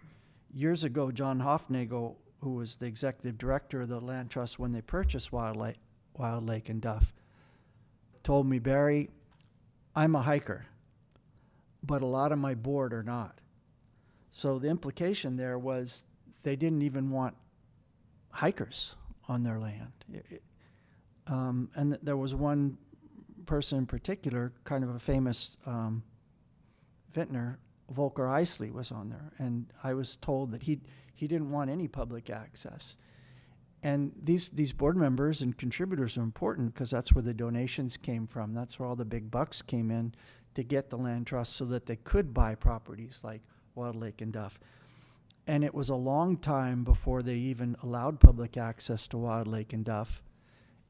Years ago, John Hofnagel, who was the executive director of the Land Trust when they purchased Wild Lake and Duff, told me, Barry, I'm a hiker, but a lot of my board are not. So the implication there was they didn't even want hikers on their land. And there was one person in particular, kind of a famous vintner, Volker Eisley, was on there. And I was told that he didn't want any public access. And these board members and contributors are important because that's where the donations came from. That's where all the big bucks came in to get the Land Trust so that they could buy properties like Wild Lake and Duff. And it was a long time before they even allowed public access to Wild Lake and Duff,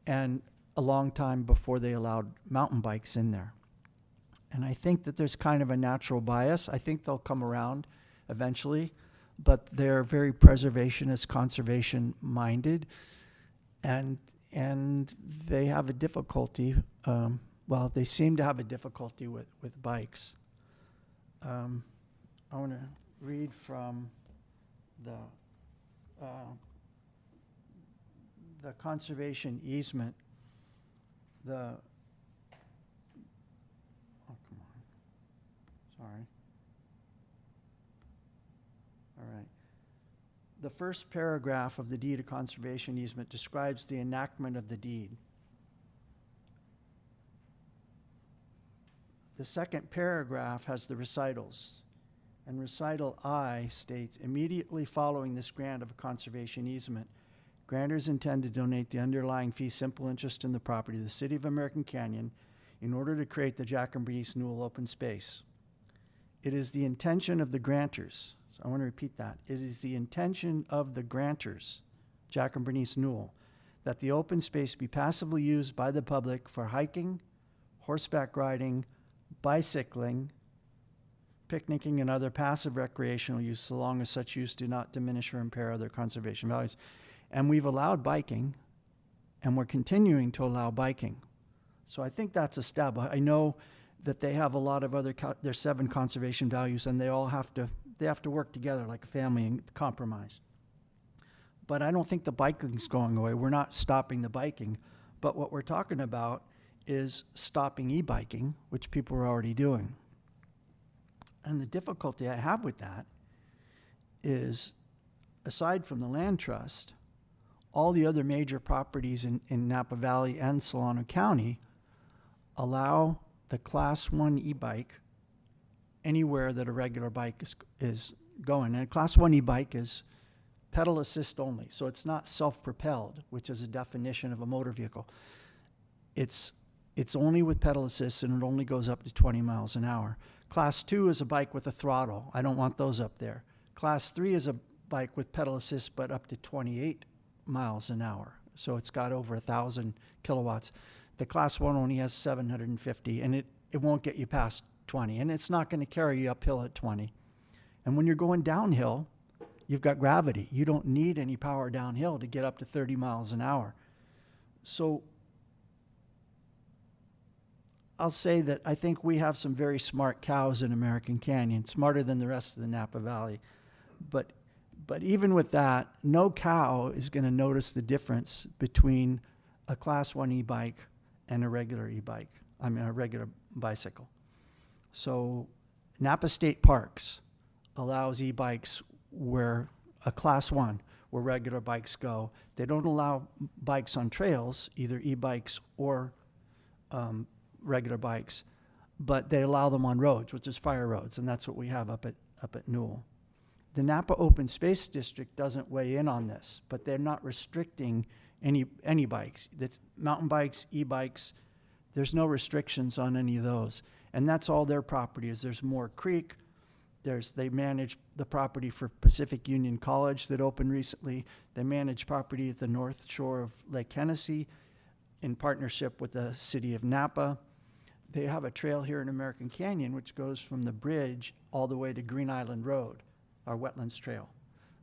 and a long time before they allowed mountain bikes in there. And I think that there's kind of a natural bias. I think they'll come around eventually, but they're very preservationist, conservation-minded, and they have a difficulty, they seem to have a difficulty with bikes. I want to read from the conservation easement. Oh, come on. Sorry. All right. The first paragraph of the deed of conservation easement describes the enactment of the deed. the second paragraph has the recitals. And recital I states, immediately following this grant of a conservation easement, grantors intend to donate the underlying fee simple interest in the property to the City of American Canyon in order to create the Jack and Bernice Newell open space. It is the intention of the grantors, so I want to repeat that. It is the intention of the grantors, Jack and Bernice Newell, that the open space be passively used by the public for hiking, horseback riding, bicycling, picnicking, and other passive recreational use, so long as such use do not diminish or impair other conservation values. And we've allowed biking, and we're continuing to allow biking. So I think that's established. I know that they have a lot of other, there's 7 conservation values, and they all have to work together like a family and compromise. But I don't think the biking's going away. We're not stopping the biking. But what we're talking about is stopping e-biking, which people are already doing. And the difficulty I have with that is, aside from the land trust, all the other major properties in Napa Valley and Solano County allow the Class 1 e-bike anywhere that a regular bike is going. And a Class 1 e-bike is pedal assist only, so it's not self-propelled, which is a definition of a motor vehicle. It's only with pedal assist, and it only goes up to 20 miles an hour. Class 2 is a bike with a throttle. I don't want those up there. Class 3 is a bike with pedal assist, but up to 28 miles an hour. So it's got over 1,000 kilowatts. The Class 1 only has 750, and it won't get you past 20, and it's not going to carry you uphill at 20. And when you're going downhill, you've got gravity. You don't need any power downhill to get up to 30 miles an hour. So I'll say that I think we have some very smart cows in American Canyon, smarter than the rest of the Napa Valley. But even with that, no cow is going to notice the difference between a Class 1 e-bike and a regular e-bike, a regular bicycle. So Napa State Parks allows e-bikes where a Class 1, where regular bikes go. They don't allow bikes on trails, either e-bikes or regular bikes, but they allow them on roads, which is fire roads, and that's what we have up at Newell. The Napa Open Space District doesn't weigh in on this, but they're not restricting any bikes. That's mountain bikes, e-bikes. There's no restrictions on any of those, and that's all their property is. There's Moore Creek. They manage the property for Pacific Union College that opened recently. They manage property at the north shore of Lake Hennessy in partnership with the city of Napa. They have a trail here in American Canyon which goes from the bridge all the way to Green Island Road, our wetlands trail.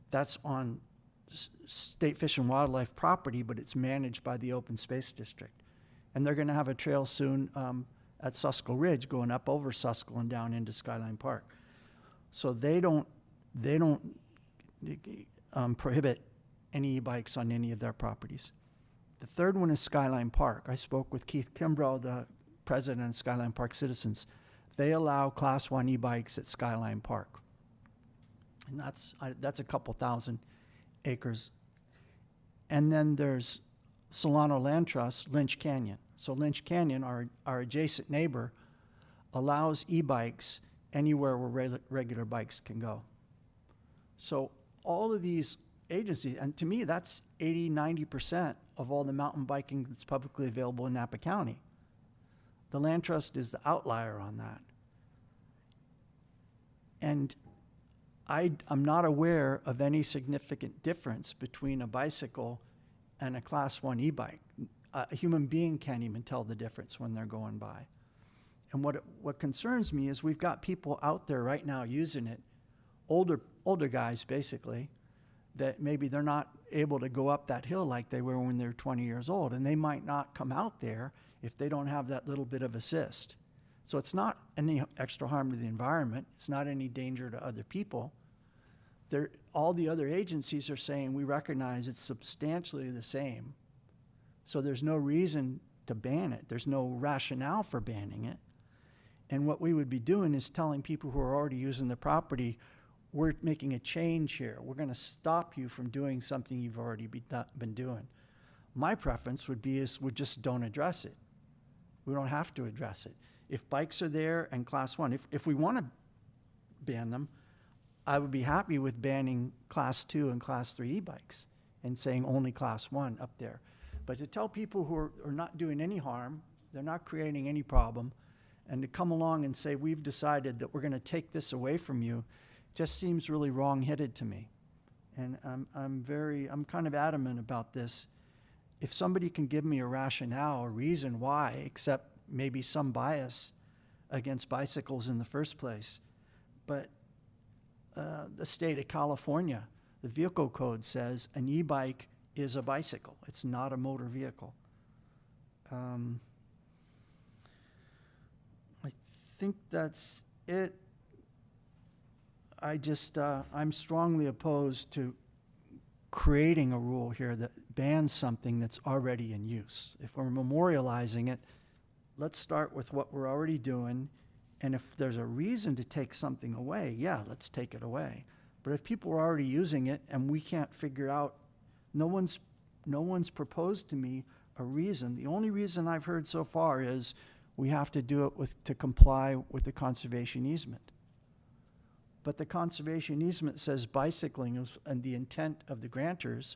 That's on State Fish and Wildlife property, but it's managed by the Open Space District. And they're going to have a trail soon at Susquel Ridge going up over Susquel and down into Skyline Park. So they don't prohibit any e-bikes on any of their properties. The third one is Skyline Park. I spoke with Keith Kimbrough, the president of Skyline Park Citizens. They allow Class 1 e-bikes at Skyline Park. And that's a couple thousand acres. And then there's Solano Land Trust, Lynch Canyon. So Lynch Canyon, our adjacent neighbor, allows e-bikes anywhere where regular bikes can go. So all of these agencies, and to me that's 80-90% of all the mountain biking that's publicly available in Napa County. The Land Trust is the outlier on that. And I'm not aware of any significant difference between a bicycle and a Class 1 e-bike. A human being can't even tell the difference when they're going by. And what concerns me is we've got people out there right now using it, older guys basically, that maybe they're not able to go up that hill like they were when they're 20 years old, and they might not come out there if they don't have that little bit of assist. So it's not any extra harm to the environment. It's not any danger to other people. All the other agencies are saying we recognize it's substantially the same. So there's no reason to ban it. There's no rationale for banning it. And what we would be doing is telling people who are already using the property, we're making a change here. We're going to stop you from doing something you've already been doing. My preference would be we just don't address it. We don't have to address it. If bikes are there and class one, if we want to ban them, I would be happy with banning class two and class three e-bikes and saying only class one up there. But to tell people who are not doing any harm, they're not creating any problem, and to come along and say, we've decided that we're going to take this away from you, just seems really wrong-headed to me. And I'm kind of adamant about this. If somebody can give me a rationale, a reason why, except maybe some bias against bicycles in the first place, but the state of California, the vehicle code says an e-bike is a bicycle. It's not a motor vehicle. I think that's it. I'm strongly opposed to creating a rule here that bans something that's already in use. If we're memorializing it, let's start with what we're already doing. And if there's a reason to take something away, yeah, let's take it away. But if people are already using it and we can't figure out, no one's proposed to me a reason. The only reason I've heard so far is we have to do it to comply with the conservation easement. But the conservation easement says bicycling is and the intent of the grantors,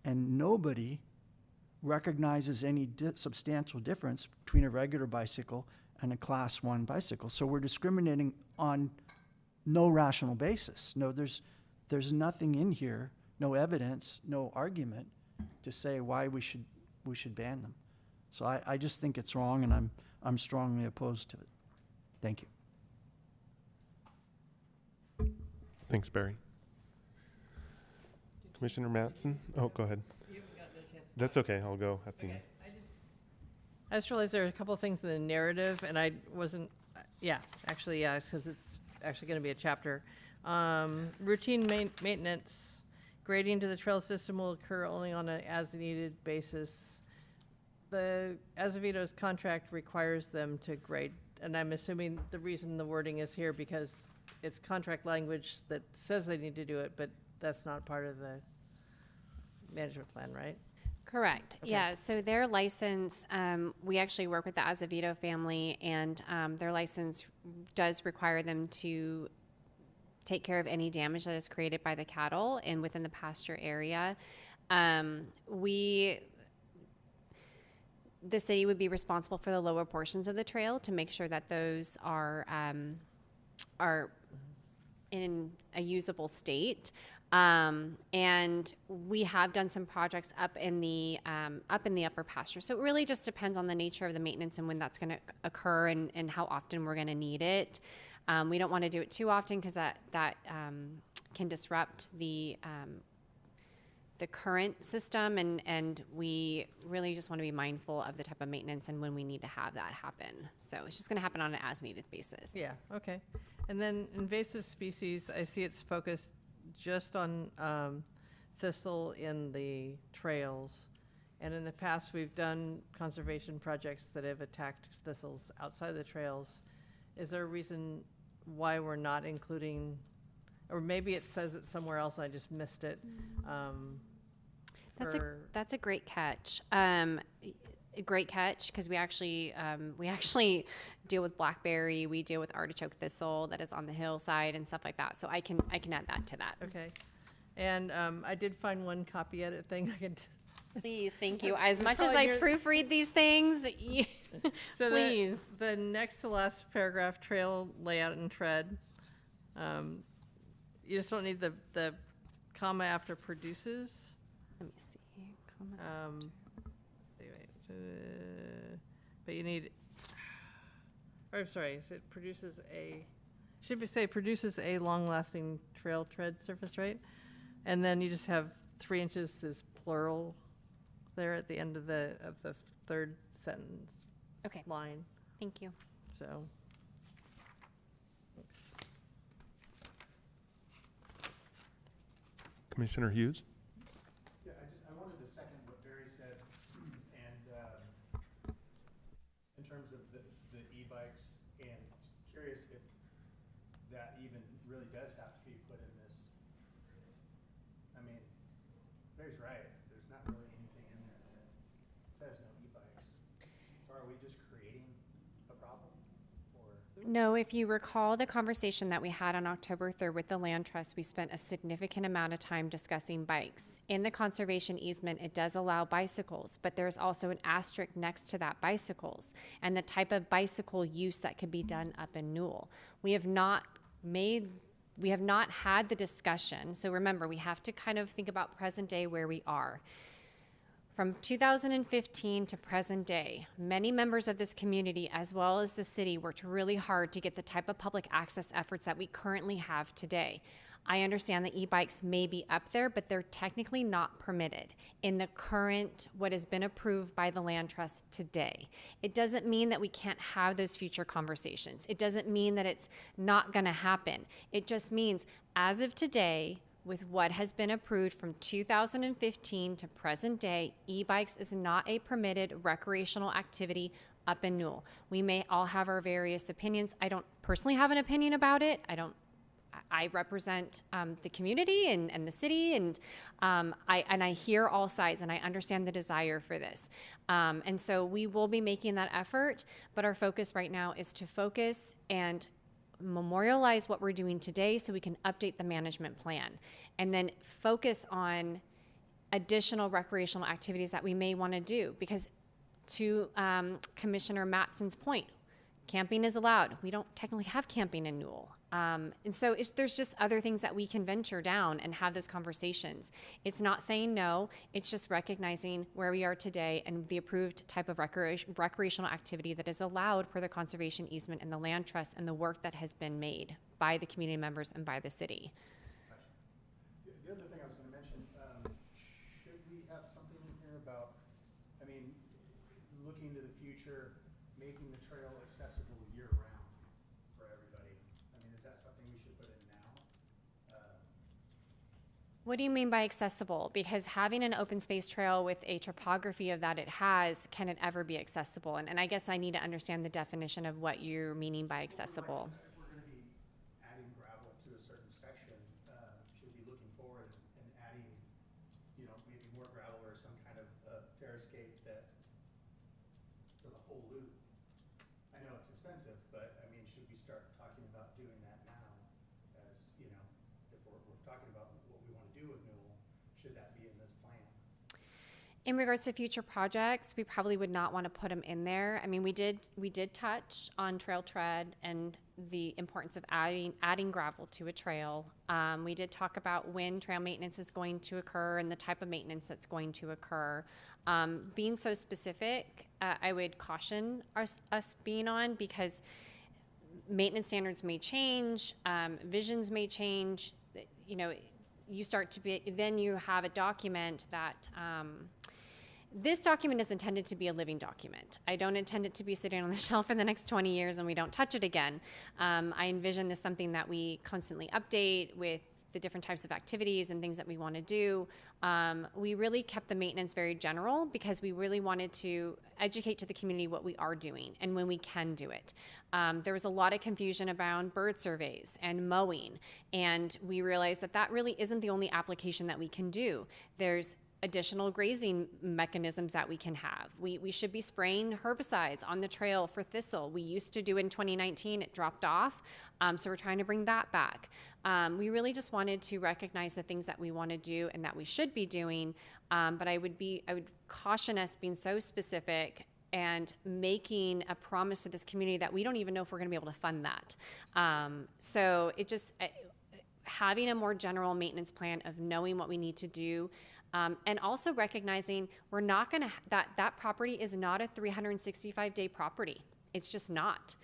and nobody recognizes any substantial difference between a regular bicycle and a class one bicycle. So we're discriminating on no rational basis. No, there's nothing in here, no evidence, no argument to say why we should ban them. So I just think it's wrong, and I'm strongly opposed to it. Thank you. Thanks, Barry. Commissioner Mattson? Oh, go ahead. You haven't gotten a chance to That's okay, I'll go at the end. I just realized there are a couple of things in the narrative, and I wasn't, because it's actually going to be a chapter. Routine maintenance, grading to the trail system will occur only on an as-needed basis. The Azovito's contract requires them to grade, and I'm assuming the reason the wording is here because it's contract language that says they need to do it, but that's not part of the management plan, right? Correct. Okay. Yeah. So their license, we actually work with the Azovito family, and their license does require them to take care of any damage that is created by the cattle and within the pasture area. The city would be responsible for the lower portions of the trail to make sure that those are in a usable state. And we have done some projects up in the upper pasture. So it really just depends on the nature of the maintenance and when that's going to occur and how often we're going to need it. We don't want to do it too often because that can disrupt the current system, and we really just want to be mindful of the type of maintenance and when we need to have that happen. So it's just going to happen on an as-needed basis. Yeah, okay. And then invasive species, I see it's focused just on thistle in the trails. And in the past, we've done conservation projects that have attacked thistles outside the trails. Is there a reason why we're not including, or maybe it says it somewhere else and I just missed it? That's a great catch. A great catch, because we actually deal with blackberry, we deal with artichoke thistle that is on the hillside and stuff like that. So I can add that to that. Okay. And I did find one copy edit thing. I can. Please, thank you. As much as Probably I your- proofread these things, So please. the next to last paragraph, trail layout and tread. You just don't need the comma after produces. Let me see. But you need, or I'm sorry, it produces should say produces a long-lasting trail tread surface, right? And then you just have 3 inches is plural there at the end of the third sentence Okay, line, thank you. so. Thanks. Commissioner Hughes? Yeah, I wanted to second what Barry said, and in terms of the e-bikes, and curious if that even really does have to be put in this. I mean, Barry's right, there's not really anything in there that says no e-bikes. So are we just creating a problem? No, if you recall the conversation that we had on October 3rd with the Land Trust, we spent a significant amount of time discussing bikes. In the conservation easement, it does allow bicycles, but there's also an asterisk next to that bicycles and the type of bicycle use that could be done up in Newell. We have not had the discussion. So remember, we have to kind of think about present day where we are. From 2015 to present day, many members of this community, as well as the city, worked really hard to get the type of public access efforts that we currently have today. I understand that e-bikes may be up there, but they're technically not permitted in the current, what has been approved by the Land Trust today. It doesn't mean that we can't have those future conversations. It doesn't mean that it's not gonna happen. It just means, as of today, with what has been approved from 2015 to present day, e-bikes is not a permitted recreational activity up in Newell. We may all have our various opinions. I don't personally have an opinion about it. I represent the community and the city, and I hear all sides, and I understand the desire for this. And so we will be making that effort, but our focus right now is to focus and memorialize what we're doing today so we can update the management plan, and then focus on additional recreational activities that we may want to do. Because to Commissioner Matson's point, camping is allowed. We don't technically have camping in Newell. And so there's just other things that we can venture down and have those conversations. It's not saying no, it's just recognizing where we are today and the approved type of recreational activity that is allowed per the conservation easement and the land trust and the work that has been made by the community members and by the city. The other thing I was gonna mention, should we have something in here about, I mean, looking to the future, making the trail accessible year-round for everybody? I mean, is that something we should put in now? What do you mean by accessible? Because having an open space trail with a topography of that it has, can it ever be accessible? And I guess I need to understand the definition of what you're meaning by accessible. If we're gonna be adding gravel to a certain section, should we be looking forward and adding, you know, maybe more gravel or some kind of terrascape that, for the whole loop? I know it's expensive, but I mean, should we start talking about doing that now? As, you know, if we're talking about what we wanna do with Newell, should that be in this plan? In regards to future projects, we probably would not want to put them in there. I mean, we did touch on trail tread and the importance of adding gravel to a trail. We did talk about when trail maintenance is going to occur and the type of maintenance that's going to occur. Being so specific, I would caution us being on, because maintenance standards may change, visions may change. You know, you start to be, then you have a document that, this document is intended to be a living document. I don't intend it to be sitting on the shelf for the next 20 years and we don't touch it again. I envision this something that we constantly update with the different types of activities and things that we want to do. We really kept the maintenance very general because we really wanted to educate to the community what we are doing and when we can do it. There was a lot of confusion around bird surveys and mowing, and we realized that that really isn't the only application that we can do. There's additional grazing mechanisms that we can have. We should be spraying herbicides on the trail for thistle. We used to do in 2019, it dropped off. So we're trying to bring that back. We really just wanted to recognize the things that we want to do and that we should be doing. But I would caution us being so specific and making a promise to this community that we don't even know if we're going to be able to fund that. So it just, having a more general maintenance plan of knowing what we need to do, and also recognizing we're not going to, that property is not a 365-day property. It's just not.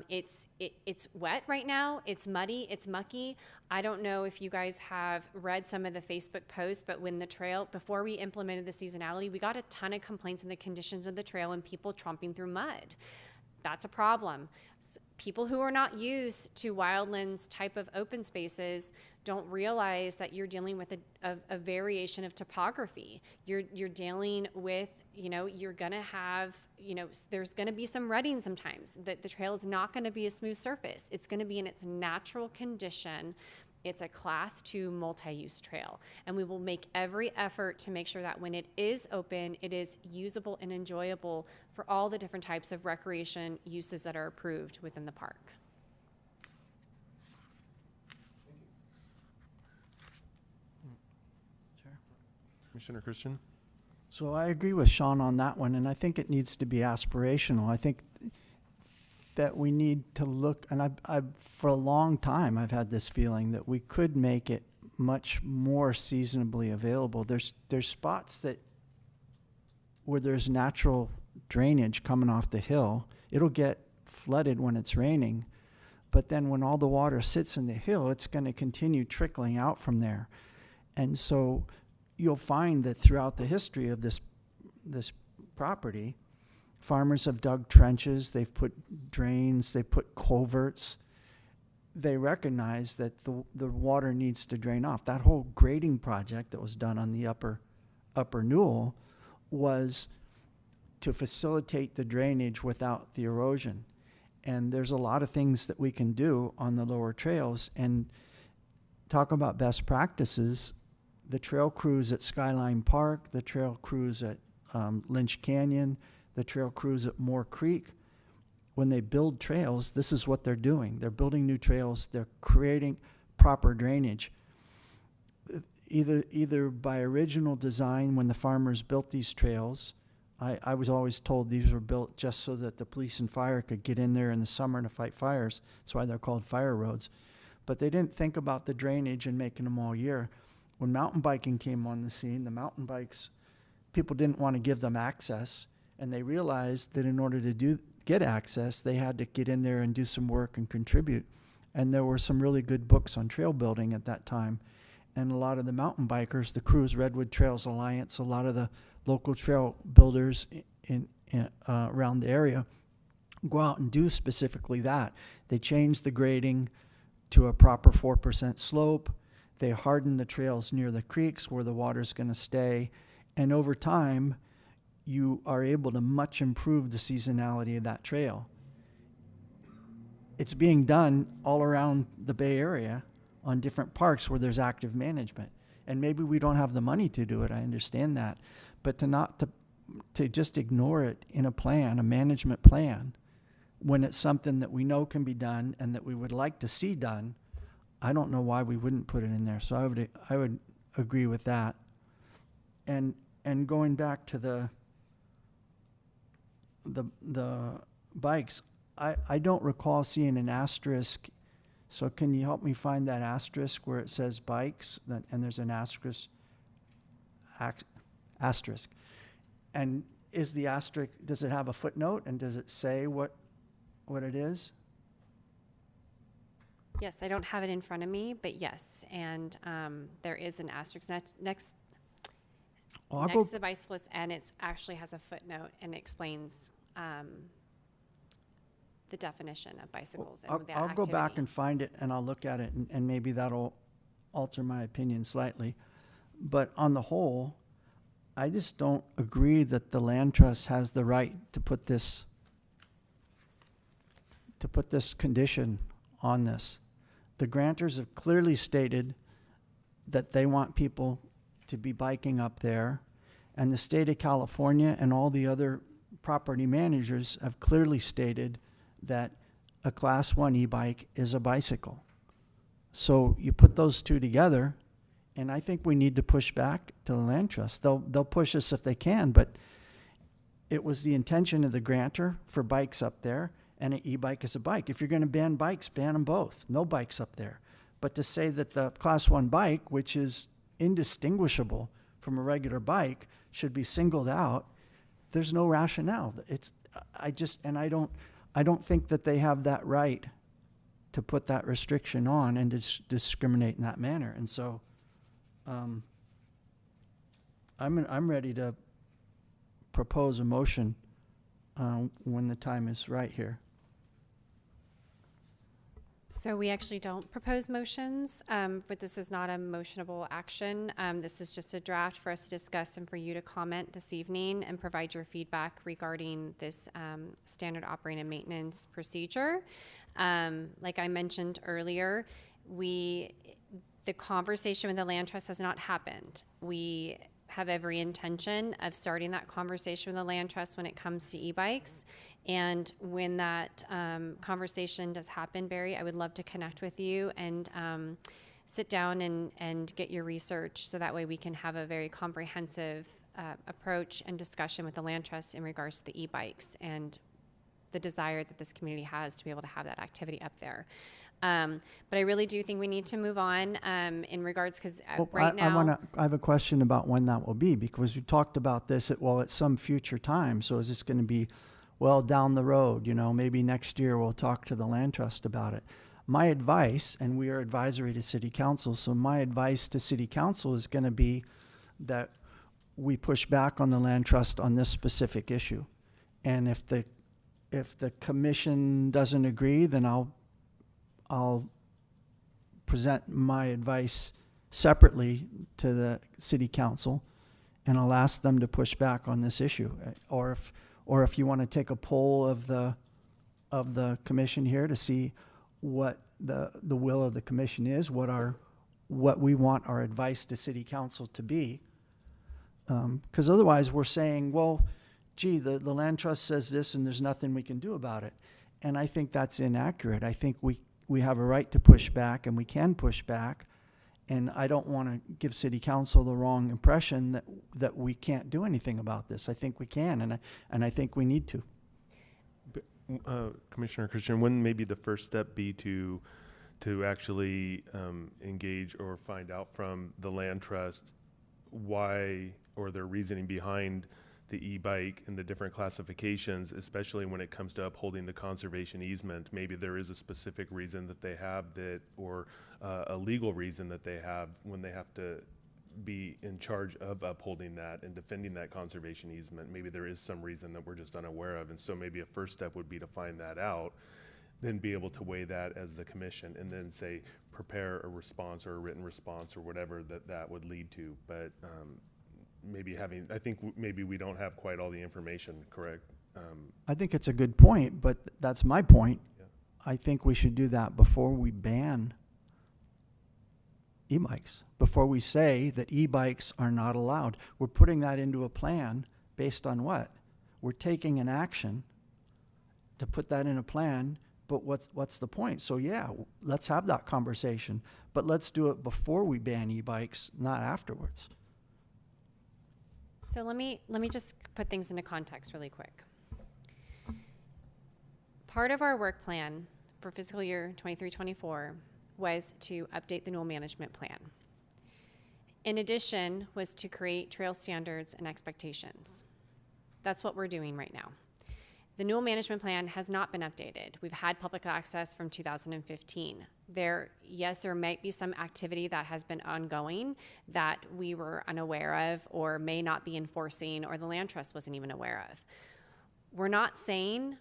It's wet right now. It's muddy. It's mucky. I don't know if you guys have read some of the Facebook posts, but when the trail, before we implemented the seasonality, we got a ton of complaints on the conditions of the trail and people tromping through mud. That's a problem. People who are not used to wildlands type of open spaces don't realize that you're dealing with a variation of topography. You're dealing with, you know, you're gonna have, you know, there's gonna be some rutting sometimes. The trail is not gonna be a smooth surface. It's gonna be in its natural condition It's a Class 2 multi-use trail, and we will make every effort to make sure that when it is open, it is usable and enjoyable for all the different types of recreation uses that are approved within the park. Commissioner Christian? So I agree with Sean on that one, and I think it needs to be aspirational. I think that we need to look, and I've for a long time, I've had this feeling that we could make it much more seasonably available. There's spots where there's natural drainage coming off the hill. It'll get flooded when it's raining, but then when all the water sits in the hill, it's going to continue trickling out from there. And so you'll find that throughout the history of this property, farmers have dug trenches, they've put drains, they've put culverts. They recognize that the water needs to drain off. That whole grading project that was done on the upper Newell was to facilitate the drainage without the erosion. And there's a lot of things that we can do on the lower trails. And talk about best practices, the trail crews at Skyline Park, the trail crews at Lynch Canyon, the trail crews at Moore Creek, when they build trails, this is what they're doing. They're building new trails. They're creating proper drainage. Either by original design when the farmers built these trails, I was always told these were built just so that the police and fire could get in there in the summer to fight fires. That's why they're called fire roads. But they didn't think about the drainage and making them all year. When mountain biking came on the scene, the mountain bikes, people didn't want to give them access, and they realized that in order to get access, they had to get in there and do some work and contribute. And there were some really good books on trail building at that time. And a lot of the mountain bikers, the Cruise Redwood Trails Alliance, a lot of the local trail builders in around the area go out and do specifically that. They change the grading to a proper 4% slope. They harden the trails near the creeks where the water's going to stay. And over time, you are able to much improve the seasonality of that trail. It's being done all around the Bay Area on different parks where there's active management. And maybe we don't have the money to do it, I understand that. But to just ignore it in a plan, a management plan, when it's something that we know can be done and that we would like to see done, I don't know why we wouldn't put it in there. So I would agree with that. And going back to the bikes, I don't recall seeing an asterisk. So can you help me find that asterisk where it says bikes and there's an asterisk? And is the asterisk, does it have a footnote and does it say what it is? Yes, I don't have it in front of me, but yes, and there is an asterisk next to the bicycle list, and it actually has a footnote and explains the definition of bicycles and the I'll go back activity. and find it and I'll look at it and maybe that'll alter my opinion slightly. But on the whole, I just don't agree that the land trust has the right to put this condition on this. The grantors have clearly stated that they want people to be biking up there, and the state of California and all the other property managers have clearly stated that a Class 1 e-bike is a bicycle. So you put those two together, and I think we need to push back to the land trust. They'll push us if they can, but it was the intention of the grantor for bikes up there, and an e-bike is a bike. If you're going to ban bikes, ban them both. No bikes up there. But to say that the Class 1 bike, which is indistinguishable from a regular bike, should be singled out, there's no rationale. I don't think that they have that right to put that restriction on and discriminate in that manner. And so I'm ready to propose a motion when the time is right here. So we actually don't propose motions, but this is not a motionable action. This is just a draft for us to discuss and for you to comment this evening and provide your feedback regarding this standard operating and maintenance procedure. Like I mentioned earlier, the conversation with the land trust has not happened. We have every intention of starting that conversation with the land trust when it comes to e-bikes. And when that conversation does happen, Barry, I would love to connect with you and sit down and get your research, so that way we can have a very comprehensive approach and discussion with the land trust in regards to the e-bikes and the desire that this community has to be able to have that activity up there. But I really do think we need to move on in regards, because Well, right now. I have a question about when that will be, because you talked about this at some future time. So is this going to be, well, down the road, maybe next year we'll talk to the land trust about it? My advice, and we are advisory to city council, so my advice to city council is going to be that we push back on the land trust on this specific issue. And if the commission doesn't agree, then I'll present my advice separately to the city council, and I'll ask them to push back on this issue. Or if you want to take a poll of the commission here to see what the will of the commission is, what we want our advice to city council to be. Because otherwise we're saying, well, gee, the land trust says this and there's nothing we can do about it. And I think that's inaccurate. I think we have a right to push back, and we can push back. And I don't want to give city council the wrong impression that we can't do anything about this. I think we can, and I think we need to. Commissioner Christian, wouldn't maybe the first step be to actually engage or find out from the land trust why, or their reasoning behind the e-bike and the different classifications, especially when it comes to upholding the conservation easement? Maybe there is a specific reason that they have that, or a legal reason that they have when they have to be in charge of upholding that and defending that conservation easement. Maybe there is some reason that we're just unaware of. And so maybe a first step would be to find that out, then be able to weigh that as the commission, and then say, prepare a response or a written response or whatever that would lead to. But I think maybe we don't have quite all the information, correct? I think it's a good point, but that's my point. Yeah. I think we should do that before we ban e-bikes, before we say that e-bikes are not allowed. We're putting that into a plan based on what? We're taking an action to put that in a plan, but what's the point? So yeah, let's have that conversation, but let's do it before we ban e-bikes, not afterwards. So let me just put things into context really quick. Part of our work plan for fiscal year 23-24 was to update the Newell Management Plan. In addition, was to create trail standards and expectations. That's what we're doing right now. The Newell Management Plan has not been updated. We've had public access from 2015. There might be some activity that has been ongoing that we were unaware of, or may not be enforcing, or the land trust wasn't even aware of. We're not saying,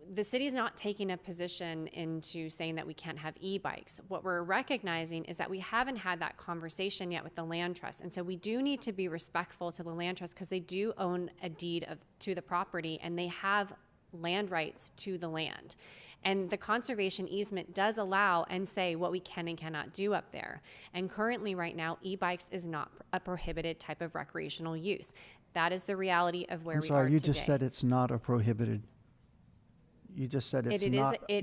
the city's not taking a position into saying that we can't have e-bikes. What we're recognizing is that we haven't had that conversation yet with the land trust. And so we do need to be respectful to the land trust, because they do own a deed to the property, and they have land rights to the land. And the conservation easement does allow and say what we can and cannot do up there. And currently right now, e-bikes is not a prohibited type of recreational use. That is the reality of where we are today. I'm sorry, you just said it's not a prohibited. You just said it's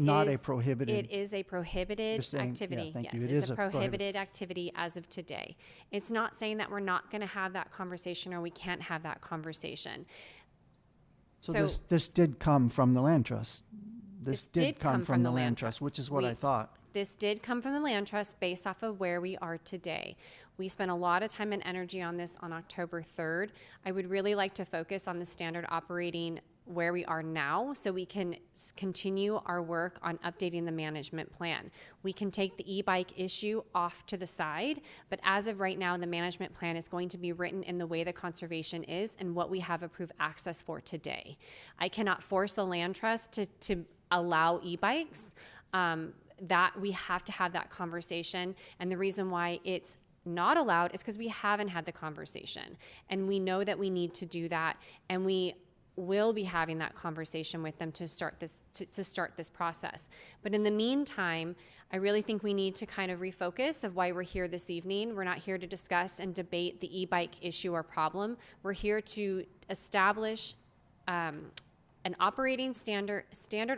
not a prohibited. It is a prohibited activity. Yeah, thank yes, you. it's a prohibited activity as of today. It's not saying that we're not going to have that conversation, or we can't have that conversation. So this did come from the land trust. This did come from the land trust, which is what I thought. This did come from the land trust based off of where we are today. We spent a lot of time and energy on this on October 3rd. I would really like to focus on the standard operating where we are now, so we can continue our work on updating the management plan. We can take the e-bike issue off to the side, but as of right now, the management plan is going to be written in the way the conservation is and what we have approved access for today. I cannot force the land trust to allow e-bikes. That we have to have that conversation, and the reason why it's not allowed is because we haven't had the conversation, and we know that we need to do that, and we will be having that conversation with them to start this process. But in the meantime, I really think we need to kind of refocus of why we're here this evening. We're not here to discuss and debate the e-bike issue or problem. We're here to establish an operating standard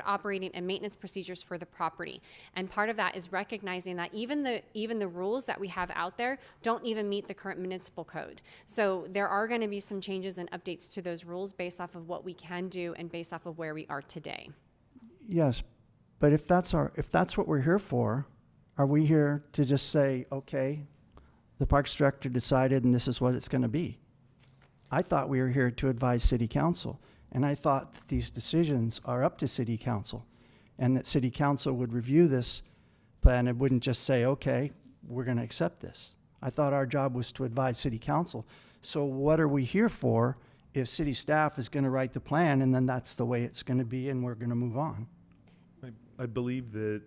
operating and maintenance procedures for the property. And part of that is recognizing that even the rules that we have out there don't even meet the current municipal code. So there are going to be some changes and updates to those rules based off of what we can do and based off of where we are today. Yes, but if that's what we're here for, are we here to just say, okay, the Parks Director decided and this is what it's going to be? I thought we were here to advise City Council, and I thought that these decisions are up to City Council, and that City Council would review this plan and wouldn't just say, okay, we're going to accept this. I thought our job was to advise City Council. So what are we here for if city staff is going to write the plan and then that's the way it's going to be and we're going to move on? I believe that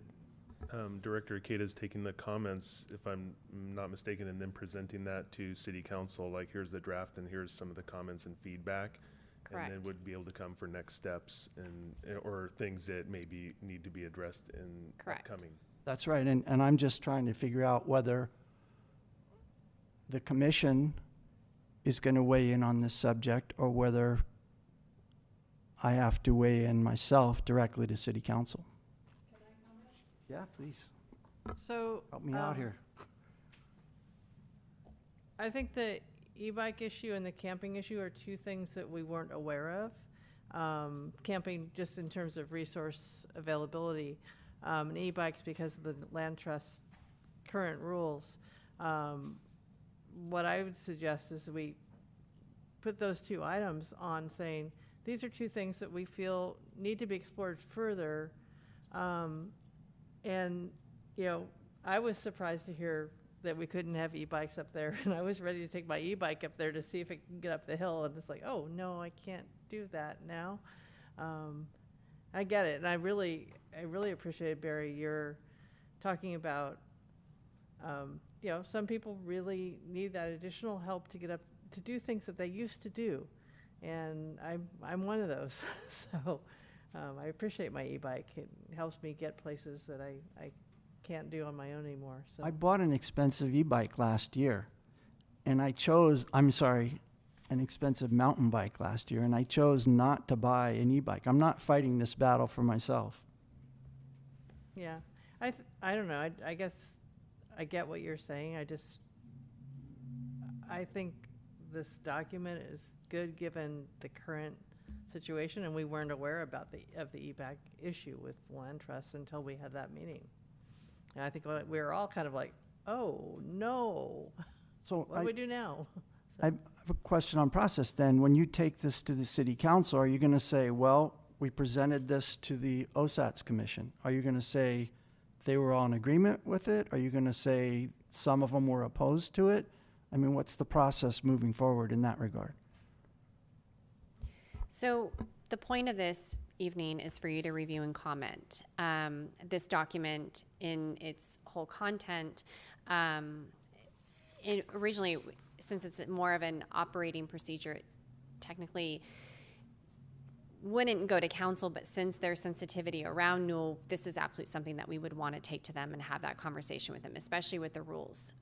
Director Ikeda is taking the comments, if I'm not mistaken, and then presenting that to City Council, like here's the draft and here's some of the comments and feedback. Correct. And then would be able to come for next steps or things that maybe need to be addressed in Correct. upcoming. That's right, and I'm just trying to figure out whether the commission is going to weigh in on this subject or whether I have to weigh in myself directly to City Council. Can I comment? Yeah, please. So. Help me out here. I think the e-bike issue and the camping issue are two things that we weren't aware of. Camping just in terms of resource availability, and e-bikes because of the land trust current rules. What I would suggest is we put those two items on saying, these are two things that we feel need to be explored further. And, you know, I was surprised to hear that we couldn't have e-bikes up there, and I was ready to take my e-bike up there to see if it can get up the hill, and it's like, oh no, I can't do that now. I get it, and I really appreciate, Barry, your talking about, you know, some people really need that additional help to get up to do things that they used to do, and I'm one of those. So I appreciate my e-bike. It helps me get places that I can't do on my own anymore. So I bought an expensive e-bike last year, and an expensive mountain bike last year, and I chose not to buy an e-bike. I'm not fighting this battle for myself. yeah, I don't know. I guess I get what you're saying. I think this document is good given the current situation, and we weren't aware about the e-bike issue with land trusts until we had that meeting. And I think we were all kind of like, oh no, So what do we do now? I have a question on process then. When you take this to the City Council, are you going to say, well, we presented this to the OSATS Commission? Are you going to say they were all in agreement with it? Are you going to say some of them were opposed to it? I mean, what's the process moving forward in that regard? So the point of this evening is for you to review and comment. This document in its whole content, originally, since it's more of an operating procedure, it technically wouldn't go to council, but since there's sensitivity around Newell, this is absolutely something that we would want to take to them and have that conversation with them, especially with the rules.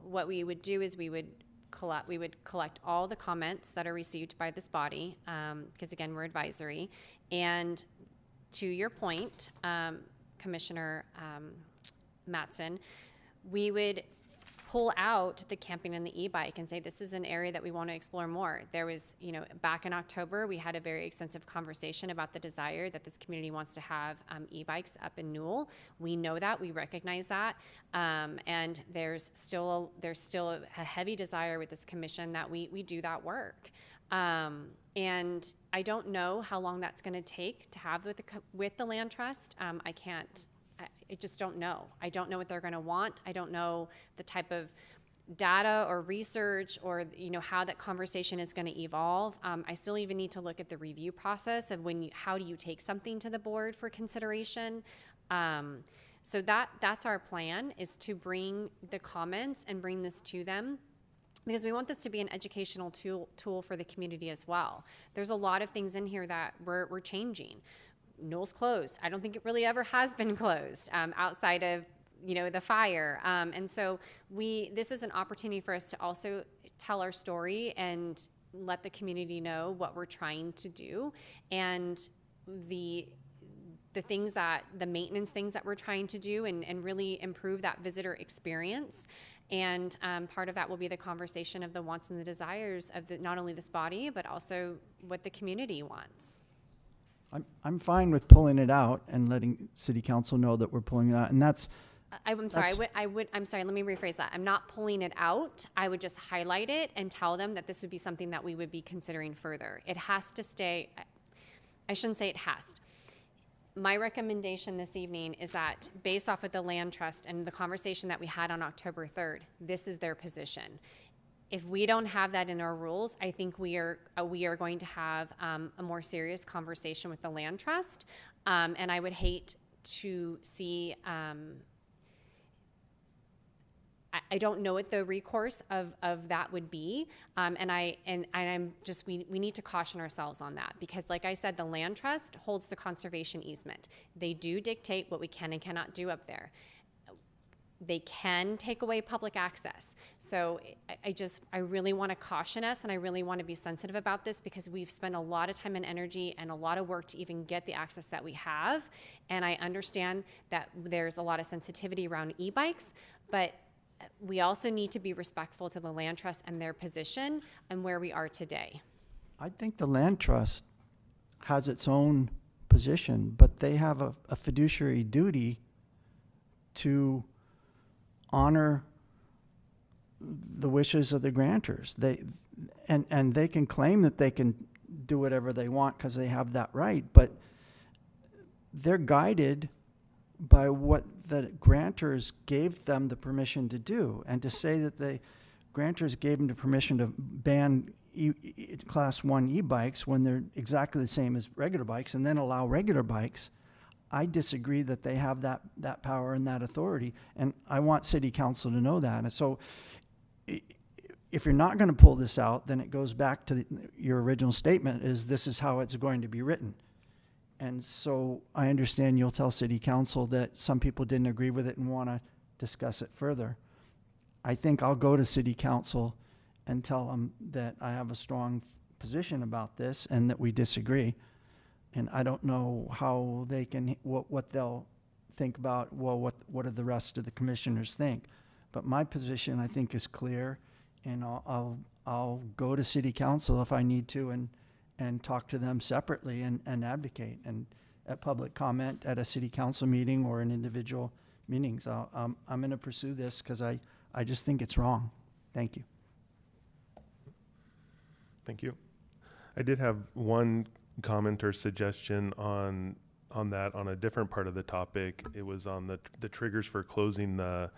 What we would do is we would collect all the comments that are received by this body, because again, we're advisory. And to your point, Commissioner Mattson, we would pull out the camping and the e-bike and say, this is an area that we want to explore more. There was, back in October, we had a very extensive conversation about the desire that this community wants to have e-bikes up in Newell. We know that, we recognize that, and there's still a heavy desire with this commission that we do that work. And I don't know how long that's going to take to have with the land trust. I just don't know. I don't know what they're going to want. I don't know the type of data or research or how that conversation is going to evolve. I still even need to look at the review process of how do you take something to the board for consideration. So that's our plan, is to bring the comments and bring this to them, because we want this to be an educational tool for the community as well. There's a lot of things in here that we're changing. Newell's closed. I don't think it really ever has been closed outside of, the fire. And so this is an opportunity for us to also tell our story and let the community know what we're trying to do and the maintenance things that we're trying to do and really improve that visitor experience. And part of that will be the conversation of the wants and the desires of not only this body, but also what the community wants. I'm fine with pulling it out and letting city council know that we're pulling it out, and that's, I'm sorry, I'm sorry, let me rephrase that. I'm not pulling it out. I would just highlight it and tell them that this would be something that we would be considering further. It has to stay, I shouldn't say it has. My recommendation this evening is that based off of the land trust and the conversation that we had on October 3rd, this is their position. If we don't have that in our rules, I think we are going to have a more serious conversation with the land trust. And I would hate to see, I don't know what the recourse of that would be. We need to caution ourselves on that because like I said, the land trust holds the conservation easement. They do dictate what we can and cannot do up there. They can take away public access. So I really want to caution us and I really want to be sensitive about this because we've spent a lot of time and energy and a lot of work to even get the access that we have. And I understand that there's a lot of sensitivity around e-bikes, but we also need to be respectful to the land trust and their position and where we are today. I think the land trust has its own position, but they have a fiduciary duty to honor the wishes of the grantors. And they can claim that they can do whatever they want because they have that right, but they're guided by what the grantors gave them the permission to do. And to say that the grantors gave them the permission to ban Class 1 e-bikes when they're exactly the same as regular bikes and then allow regular bikes, I disagree that they have that power and that authority. And I want city council to know that. And so if you're not going to pull this out, then it goes back to your original statement is this is how it's going to be written. And so I understand you'll tell city council that some people didn't agree with it and want to discuss it further. I think I'll go to city council and tell them that I have a strong position about this and that we disagree. And I don't know how they can, what they'll think about, well, what do the rest of the commissioners think? But my position, I think, is clear, and I'll go to city council if I need to and talk to them separately and advocate and at public comment at a city council meeting or in individual meetings. I'm going to pursue this because I just think it's wrong. Thank you. Thank you. I did have one comment or suggestion on that on a different part of the topic. It was on the triggers for closing the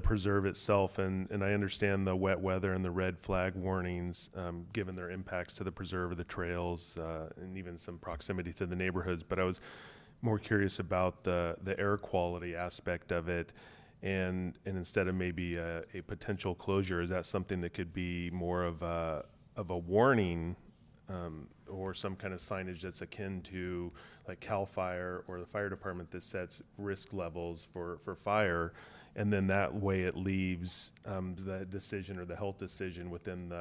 preserve itself, and I understand the wet weather and the red flag warnings, given their impacts to the preserve of the trails, and even some proximity to the neighborhoods. But I was more curious about the air quality aspect of it, and instead of maybe a potential closure, is that something that could be more of a warning, or some kind of signage that's akin to like CAL FIRE or the fire department that sets risk levels for fire, and then that way it leaves the decision or the health decision within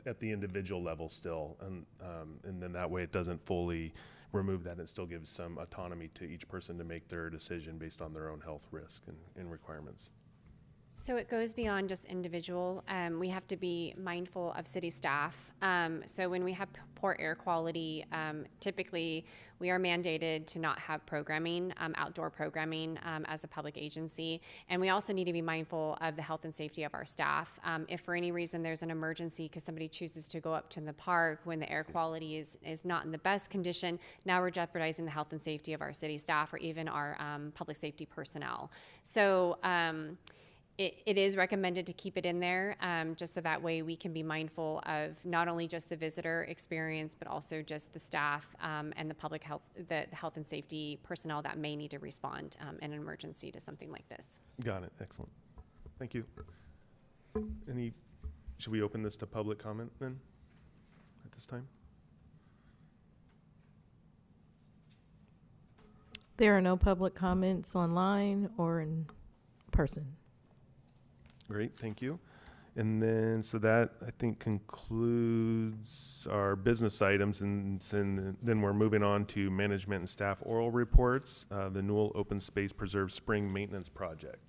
at the individual level still, and then that way it doesn't fully remove that. It still gives some autonomy to each person to make their decision based on their own health risk and requirements. So it goes beyond just individual. We have to be mindful of city staff. So when we have poor air quality, typically we are mandated to not have programming, outdoor programming as a public agency. And we also need to be mindful of the health and safety of our staff. If for any reason there's an emergency because somebody chooses to go up to the park when the air quality is not in the best condition, now we're jeopardizing the health and safety of our city staff or even our public safety personnel. So it is recommended to keep it in there, just so that way we can be mindful of not only just the visitor experience, but also just the staff and the public health, the health and safety personnel that may need to respond in an emergency to something like this. Got it. Excellent. Thank you. Should we open this to public comment then at this time? There are no public comments online or in person. Great, thank you. And then, so that, I think, concludes our business items, and then we're moving on to management and staff oral reports, the Newell Open Space Preserve Spring Maintenance Project.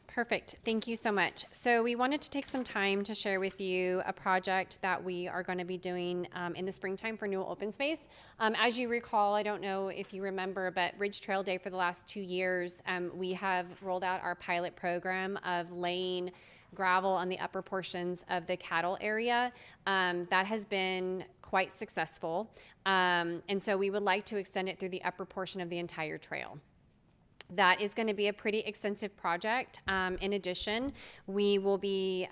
Perfect. Thank you so much. So we wanted to take some time to share with you a project that we are going to be doing in the springtime for Newell Open Space. As you recall, I don't know if you remember, but Ridge Trail Day for the last 2 years, we have rolled out our pilot program of laying gravel on the upper portions of the cattle area. That has been quite successful. And so we would like to extend it through the upper portion of the entire trail. That is going to be a pretty extensive project. In addition, we will be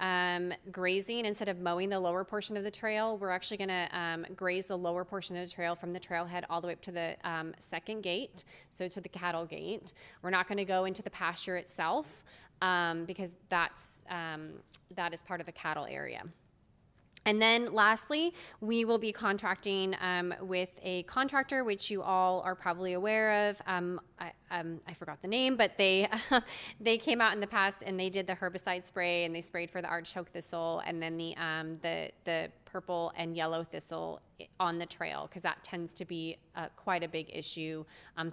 grazing instead of mowing the lower portion of the trail. We're actually going to graze the lower portion of the trail from the trailhead all the way up to the second gate, so to the cattle gate. We're not going to go into the pasture itself because that is part of the cattle area. And then lastly, we will be contracting with a contractor, which you all are probably aware of. I forgot the name, but they came out in the past and they did the herbicide spray, and they sprayed for the artichoke thistle and then the purple and yellow thistle on the trail, because that tends to be quite a big issue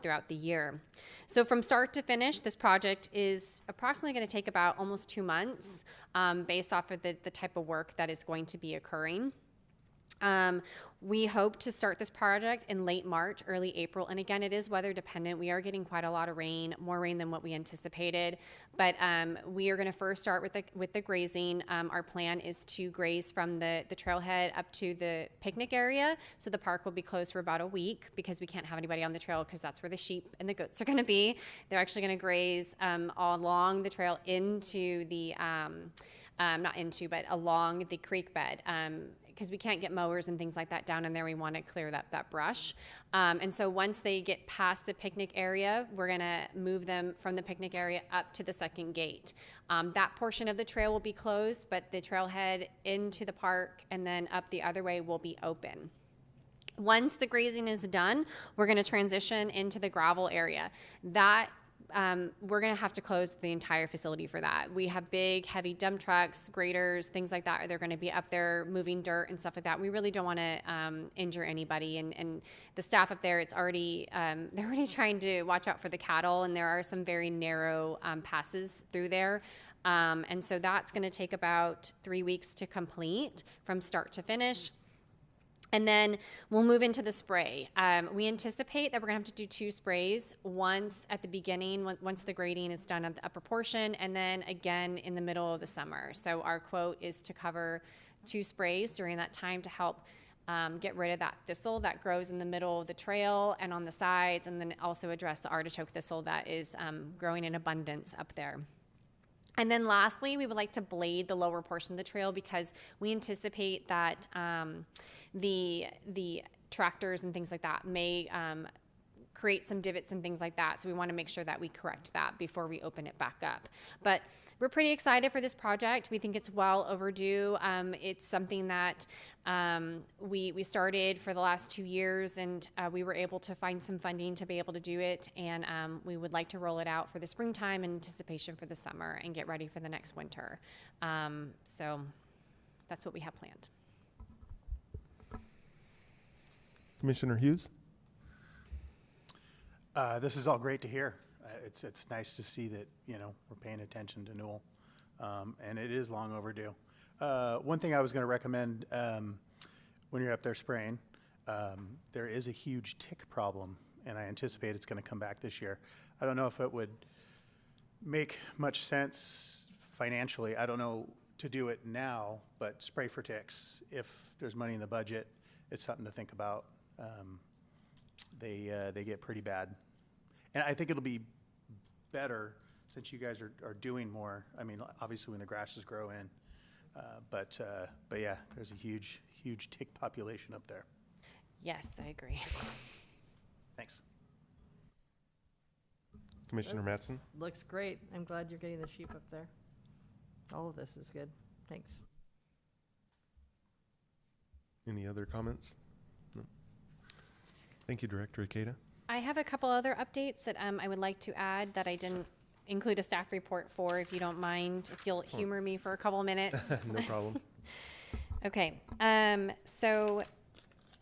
throughout the year. So from start to finish, this project is approximately going to take about almost 2 months based off of the type of work that is going to be occurring. We hope to start this project in late March, early April. And again, it is weather dependent. We are getting quite a lot of rain, more rain than what we anticipated. But we are going to first start with the grazing. Our plan is to graze from the trailhead up to the picnic area. So the park will be closed for about a week because we can't have anybody on the trail, because that's where the sheep and the goats are going to be. They're actually going to graze all along the trail into the, not into, but along the creek bed. Because we can't get mowers and things like that down in there. We want to clear that brush. And so once they get past the picnic area, we're going to move them from the picnic area up to the second gate. That portion of the trail will be closed, but the trailhead into the park and then up the other way will be open. Once the grazing is done, we're going to transition into the gravel area. That we're going to have to close the entire facility for that. We have big, heavy dump trucks, graders, things like that. They're going to be up there moving dirt and stuff like that. We really don't want to injure anybody. And the staff up there, it's already, they're already trying to watch out for the cattle, and there are some very narrow passes through there. And so that's going to take about 3 weeks to complete from start to finish. And then we'll move into the spray. We anticipate that we're gonna have to do 2 sprays, once at the beginning, once the grading is done at the upper portion, and then again in the middle of the summer. So our quote is to cover 2 sprays during that time to help get rid of that thistle that grows in the middle of the trail and on the sides, and then also address the artichoke thistle that is growing in abundance up there. And then lastly, we would like to blade the lower portion of the trail, because we anticipate that the tractors and things like that may create some divots and things like that. So we want to make sure that we correct that before we open it back up. But we're pretty excited for this project. We think it's well overdue. It's something that we started for the last 2 years, and we were able to find some funding to be able to do it. And we would like to roll it out for the springtime in anticipation for the summer and get ready for the next winter. So that's what we have planned. Commissioner Hughes? This is all great to hear. It's nice to see that, we're paying attention to Newell, and it is long overdue. One thing I was going to recommend when you're up there spraying, there is a huge tick problem, and I anticipate it's going to come back this year. I don't know if it would make much sense financially. I don't know to do it now, but spray for ticks. If there's money in the budget, it's something to think about. They get pretty bad. And I think it'll be better since you guys are doing more. I mean, obviously when the grasses grow in, but yeah, there's a huge tick population up there. Yes, I agree. Thanks. Commissioner Mattson? Looks great. I'm glad you're getting the sheep up there. All of this is good. Thanks. Any other comments? No. Thank you, Director Ikeda. I have a couple other updates that I would like to add that I didn't include a staff report for, if you don't mind, if you'll humor me for a couple minutes. No problem. Okay, so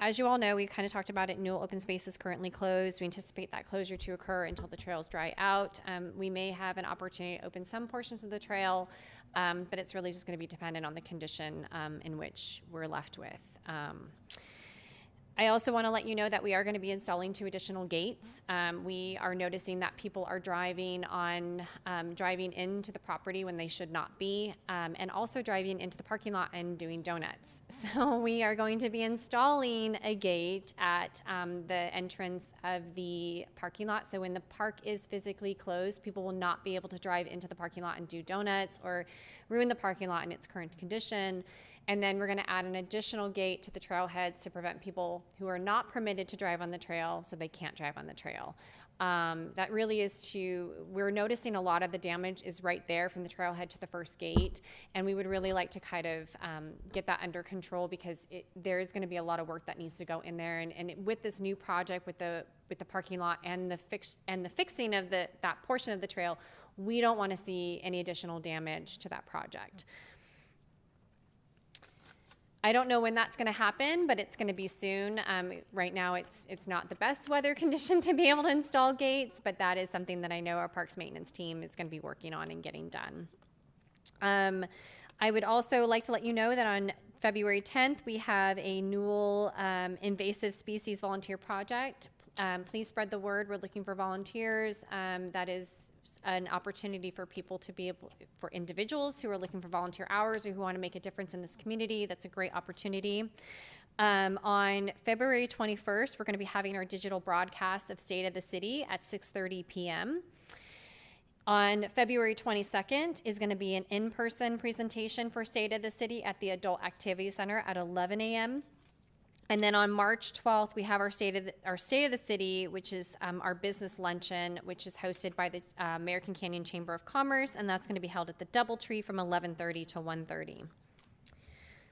as you all know, we kind of talked about it, Newell Open Space is currently closed. We anticipate that closure to occur until the trails dry out. We may have an opportunity to open some portions of the trail, but it's really just going to be dependent on the condition in which we're left with. I also want to let you know that we are going to be installing 2 additional gates. We are noticing that people are driving into the property when they should not be, and also driving into the parking lot and doing donuts. So we are going to be installing a gate at the entrance of the parking lot. So when the park is physically closed, people will not be able to drive into the parking lot and do donuts or ruin the parking lot in its current condition. And then we're going to add an additional gate to the trailheads to prevent people who are not permitted to drive on the trail, so they can't drive on the trail. That really is we're noticing a lot of the damage is right there from the trailhead to the first gate. And we would really like to kind of get that under control, because there is going to be a lot of work that needs to go in there. And with this new project, with the parking lot and the fixing of that portion of the trail, we don't want to see any additional damage to that project. I don't know when that's going to happen, but it's going to be soon. Right now, it's not the best weather condition to be able to install gates, but that is something that I know our parks maintenance team is going to be working on and getting done. I would also like to let you know that on February 10th, we have a Newell invasive species volunteer project. Please spread the word. We're looking for volunteers. That is an opportunity for people to be able, for individuals who are looking for volunteer hours or who want to make a difference in this community. That's a great opportunity. On February 21st, we're going to be having our digital broadcast of State of the City at 6:30 p.m. On February 22nd is going to be an in-person presentation for State of the City at the Adult Activity Center at 11 a.m. And then on March 12th, we have our State of the City, which is our business luncheon, which is hosted by the American Canyon Chamber of Commerce, and that's going to be held at the DoubleTree from 11:30 to 1:30.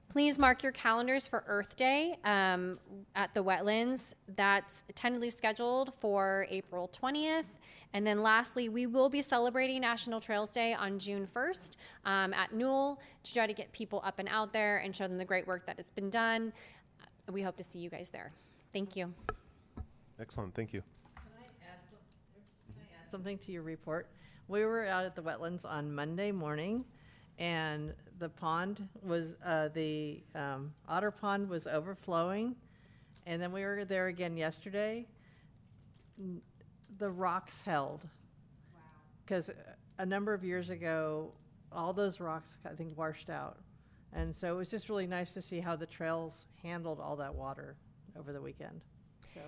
Please mark your calendars for Earth Day at the wetlands. That's tentatively scheduled for April 20th. And then lastly, we will be celebrating National Trails Day on June 1st at Newell to try to get people up and out there and show them the great work that has been done. We hope to see you guys there. Thank you. Excellent, thank you. Can I add something to your report? We were out at the wetlands on Monday morning, and the pond was, the otter pond was overflowing. And then we were there again yesterday. The rocks held. Wow. Because a number of years ago, all those rocks, I think, washed out. And so it was just really nice to see how the trails handled all that water over the weekend. So,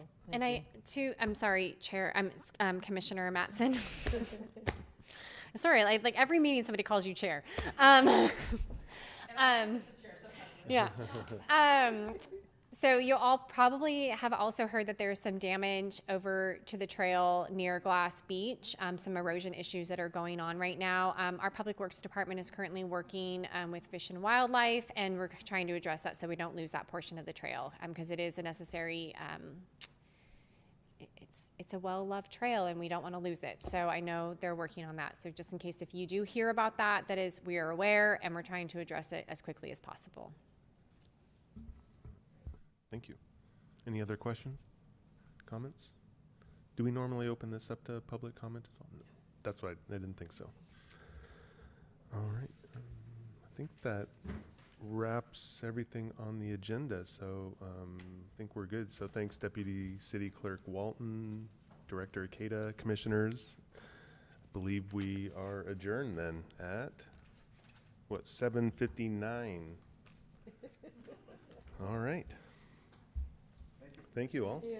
I'm sorry, Chair, Commissioner Mattson. Sorry, like every meeting somebody calls you Chair. Yeah. So you all probably have also heard that there's some damage over to the trail near Glass Beach, some erosion issues that are going on right now. Our Public Works Department is currently working with Fish and Wildlife, and we're trying to address that so we don't lose that portion of the trail, because it is a necessary, it's a well-loved trail, and we don't want to lose it. So I know they're working on that. So just in case if you do hear about that, that is, we are aware, and we're trying to address it as quickly as possible. Thank you. Any other questions, comments? Do we normally open this up to public comment as well? No. That's why I didn't think so. All right. I think that wraps everything on the agenda. So I think we're good. So thanks, Deputy City Clerk Walton, Director Akeda, Commissioners. I believe we are adjourned then at, what, 7:59? All right. Thank you all. Thank you.